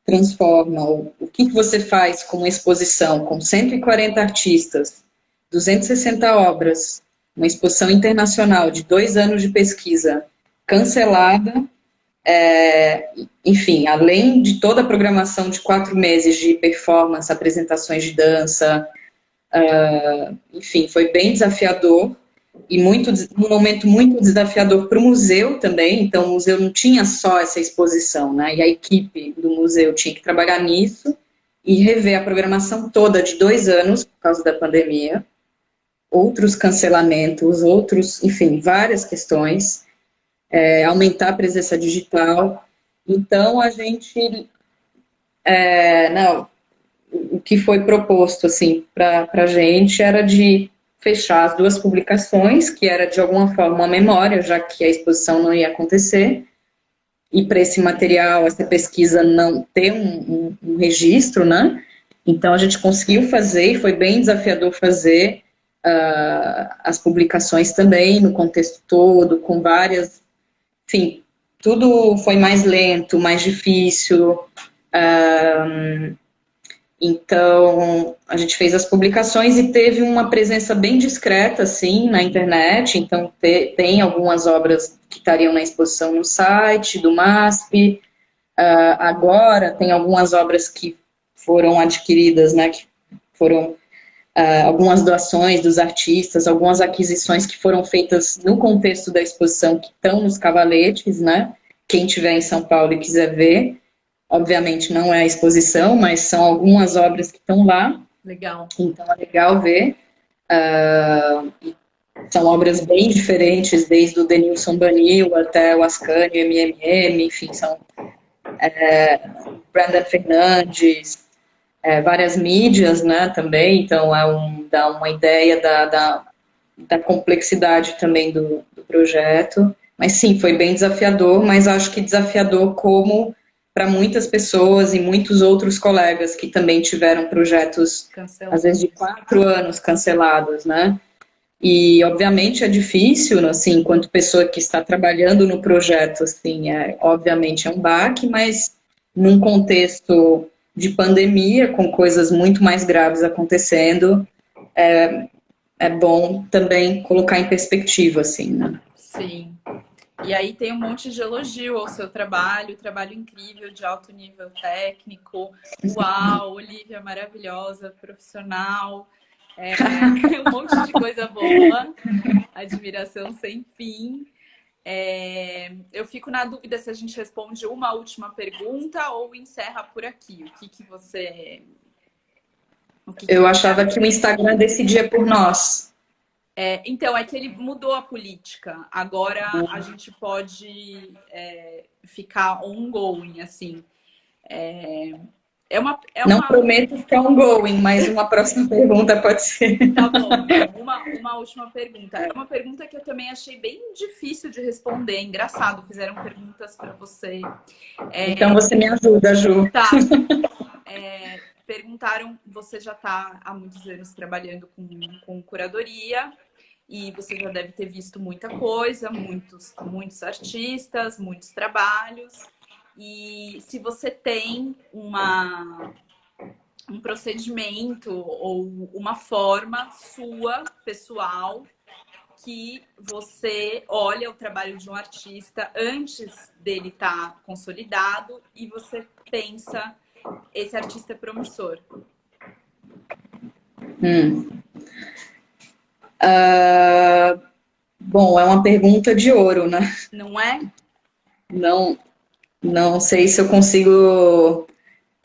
transforma, o que você faz com uma exposição com 140 artistas, 260 obras, uma exposição internacional de 2 anos de pesquisa cancelada, Enfim, além de toda a programação de 4 meses de performance, apresentações de dança, enfim, foi bem desafiador e um momento muito desafiador para o museu também. Então, o museu não tinha só essa exposição, né? E a equipe do museu tinha que trabalhar nisso e rever a programação toda de 2 anos por causa da pandemia, outros cancelamentos, enfim, várias questões, aumentar a presença digital. Então, a gente, não, o que foi proposto, assim, para a gente era de fechar as 2 publicações, que era, de alguma forma, uma memória, já que a exposição não ia acontecer, e para esse material, essa pesquisa não ter um registro, né? Então, a gente conseguiu fazer, e foi bem desafiador fazer as publicações também, no contexto todo, com várias... Enfim, tudo foi mais lento, mais difícil. Então, a gente fez as publicações e teve uma presença bem discreta, assim, na internet. Então, tem algumas obras que estariam na exposição no site do MASP. Agora, tem algumas obras que foram adquiridas, né, que foram algumas doações dos artistas, algumas aquisições que foram feitas no contexto da exposição, que estão nos cavaletes, né? Quem estiver em São Paulo e quiser ver. Obviamente não é a exposição, mas são algumas obras que estão lá. Legal. Então é legal ver. São obras bem diferentes, desde o Denilson Banil até o Ascanio, MMM, enfim, são Brandon Fernandes, várias mídias, né, também. Então dá uma ideia da complexidade também do projeto. Mas sim, foi bem desafiador, mas acho que desafiador como para muitas pessoas e muitos outros colegas que também tiveram projetos, às vezes, de 4 anos cancelados, né? E, obviamente, é difícil, assim, enquanto pessoa que está trabalhando no projeto, assim, obviamente é um baque, mas num contexto de pandemia, com coisas muito mais graves acontecendo, é bom também colocar em perspectiva, assim, né? Sim. E aí tem um monte de elogio ao seu trabalho incrível, de alto nível técnico. Uau, Olivia maravilhosa, profissional, um monte de coisa boa, admiração sem fim. Eu fico na dúvida se a gente responde uma última pergunta ou encerra por aqui. O que você... Eu achava que o Instagram decidia por nós. Então, é que ele mudou a política. Agora a gente pode ficar ongoing, assim. Não prometo ficar ongoing, mas uma próxima pergunta pode ser. Tá bom, então, uma última pergunta. É uma pergunta que eu também achei bem difícil de responder. Engraçado, fizeram perguntas para você. Então você me ajuda, Ju. Tá. Perguntaram, você já está há muitos anos trabalhando com curadoria e você já deve ter visto muita coisa, muitos artistas, muitos trabalhos. E se você tem um procedimento ou uma forma sua, pessoal, que você olha o trabalho de um artista antes dele estar consolidado e você pensa... Esse artista é promissor. Bom, é uma pergunta de ouro, né? Não é? Não sei se eu consigo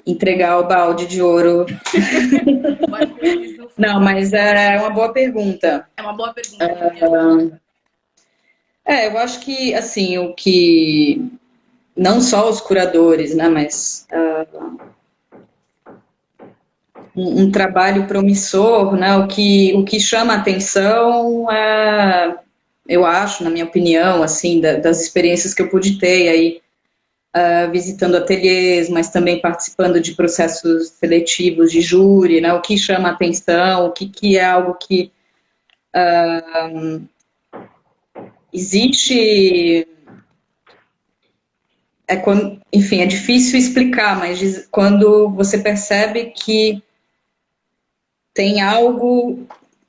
entregar o balde de ouro. Não, mas é uma boa pergunta. É uma boa pergunta. Eu acho que, assim, o que... Não só os curadores, né, mas... um trabalho promissor, né? O que chama a atenção é, eu acho, na minha opinião, assim, das experiências que eu pude ter aí, visitando ateliês, mas também participando de processos seletivos de júri, né? O que chama a atenção, o que é algo que existe... enfim, é difícil explicar, mas quando você percebe que tem algo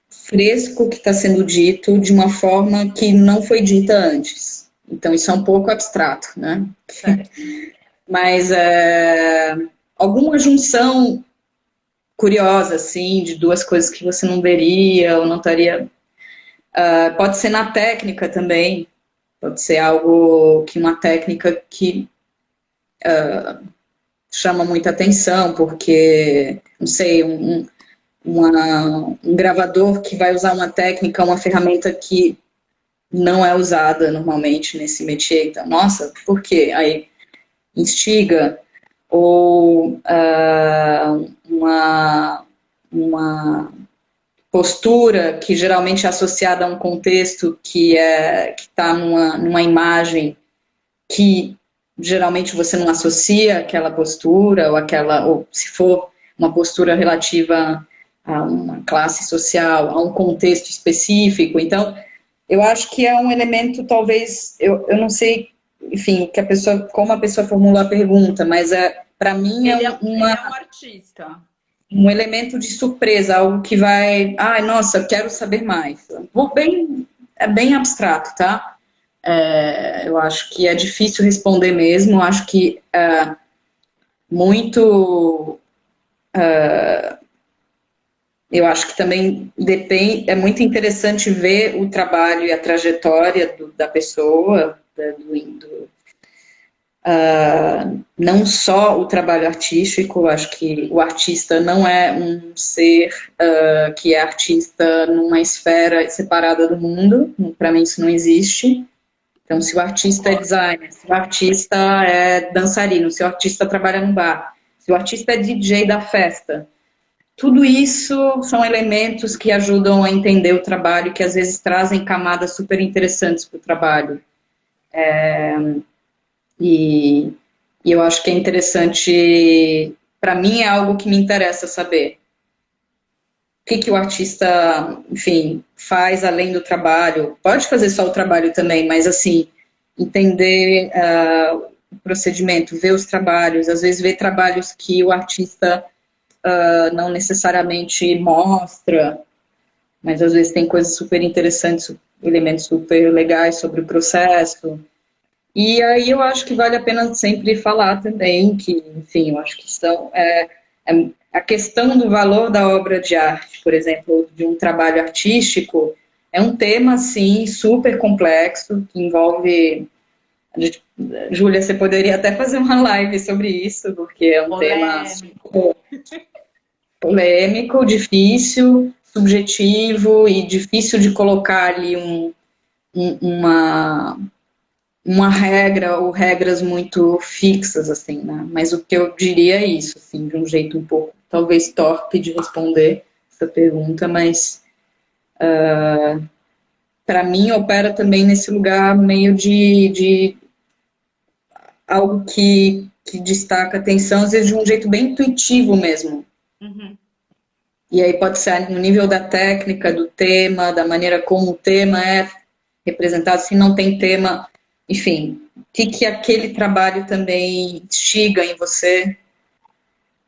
fresco que está sendo dito de uma forma que não foi dita antes. Então, isso é um pouco abstrato, né? Certo. Mas alguma junção curiosa, assim, de duas coisas que você não veria ou não estaria. Pode ser na técnica também, pode ser algo que uma técnica que chama muita atenção, porque, não sei, um gravador que vai usar uma técnica, uma ferramenta que não é usada normalmente nesse métier. Então, nossa, por quê? Aí instiga, ou uma postura que geralmente é associada a um contexto que está numa imagem que geralmente você não associa aquela postura ou se for uma postura relativa a uma classe social, a um contexto específico. Então, eu acho que é um elemento, talvez, eu não sei, enfim, como a pessoa formula a pergunta, mas para mim Ele é um artista. um elemento de surpresa, algo que vai, ai, nossa, eu quero saber mais. É bem abstrato, tá? Eu acho que é difícil responder mesmo, eu acho que muito, eu acho que também depende, é muito interessante ver o trabalho e a trajetória da pessoa, não só o trabalho artístico, acho que o artista não é um ser que é artista numa esfera separada do mundo, para mim isso não existe. Então, se o artista é Concordo. designer, se o artista é dançarino, se o artista trabalha no bar, se o artista é DJ da festa, tudo isso são elementos que ajudam a entender o trabalho, que às vezes trazem camadas super interessantes para o trabalho. E, e eu acho que é interessante, para mim é algo que me interessa saber. O que o artista, enfim, faz além do trabalho. Pode fazer só o trabalho também, mas assim, entender o procedimento, ver os trabalhos, às vezes ver trabalhos que o artista não necessariamente mostra, mas às vezes tem coisas super interessantes, elementos super legais sobre o processo. E aí eu acho que vale a pena sempre falar também que, enfim, eu acho que a questão do valor da obra de arte, por exemplo, de um trabalho artístico, é um tema, assim, super complexo, que envolve... Júlia, você poderia até fazer uma live sobre isso, porque é um tema Polêmico. polêmico, difícil, subjetivo e difícil de colocar ali uma regra ou regras muito fixas, assim, né? Mas o que eu diria é isso, assim, de um jeito um pouco, talvez torpe de responder essa pergunta, mas para mim opera também nesse lugar meio de algo que destaca a atenção, às vezes de um jeito bem intuitivo mesmo. Uhum. E aí pode ser no nível da técnica, do tema, da maneira como o tema é representado, se não tem tema, enfim, o que aquele trabalho também instiga em você.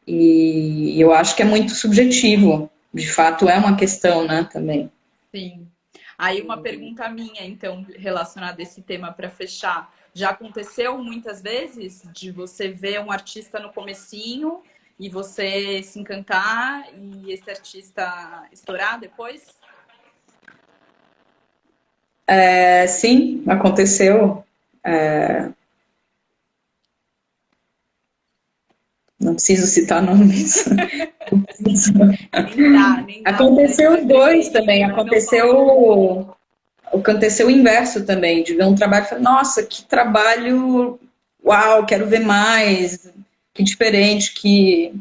E eu acho que é muito subjetivo. De fato, é uma questão, né, também. Sim. Aí uma pergunta minha, então, relacionada a esse tema para fechar. Já aconteceu muitas vezes de você ver um artista no comecinho e você se encantar e esse artista estourar depois? Sim, aconteceu. Não preciso citar nomes. Nem dá, Aconteceu é os dois preferível também. não falar o nome. Aconteceu o inverso também, de ver um trabalho e falar, nossa, que trabalho, uau, quero ver mais, que diferente, que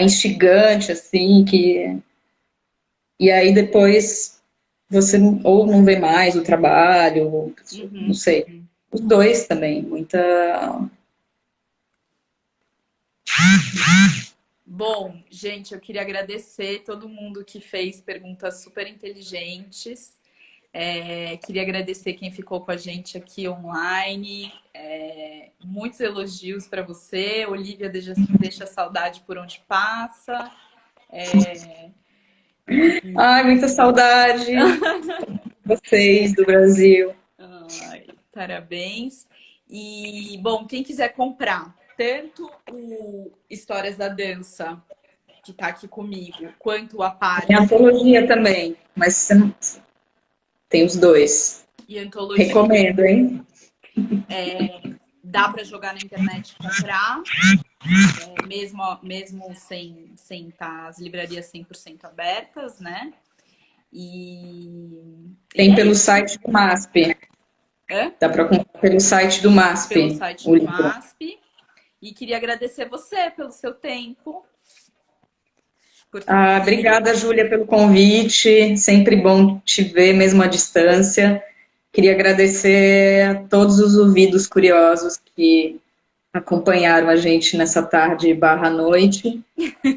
instigante, assim, e aí depois você ou não vê mais o trabalho, ou, não Uhum, sei. uhum. Os dois também, muita. Bom, gente, eu queria agradecer todo mundo que fez perguntas super inteligentes. Queria agradecer quem ficou com a gente aqui online. Muitos elogios para você. Olivia deixa saudade por onde passa. Ai, muita saudade de vocês do Brasil. Ai. Parabéns. E, bom, quem quiser comprar tanto o Histórias da Dança, que está aqui comigo, quanto a Tem parte antologia também, mas você não... tem os dois. e antologia, Recomendo, hein? dá para jogar na internet e comprar, mesmo sem estar as livrarias 100% abertas, né? E Tem é pelo isso. site do MASP. Hã? Dá para comprar pelo site do Pelo MASP, site o do livro. MASP. E queria agradecer você pelo seu tempo, por ter Ah, vindo. obrigada, Júlia, pelo convite. Sempre bom te ver, mesmo à distância. Queria agradecer a todos os ouvidos curiosos que acompanharam a gente nessa tarde barra noite.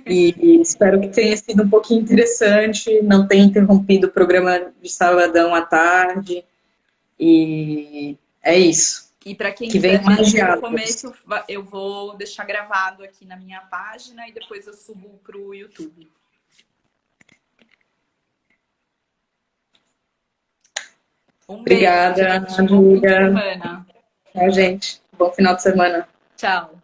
E espero que tenha sido um pouquinho interessante, não tenha interrompido o programa de sabadão à tarde. E é isso. E para quem Que quiser venham ver mais desde o diálogos. começo, eu vou deixar gravado aqui na minha página e depois eu subo para o YouTube. Um beijo, Obrigada, gente. Bom fim de Júlia. semana. Tchau, gente. Bom final de semana. Tchau.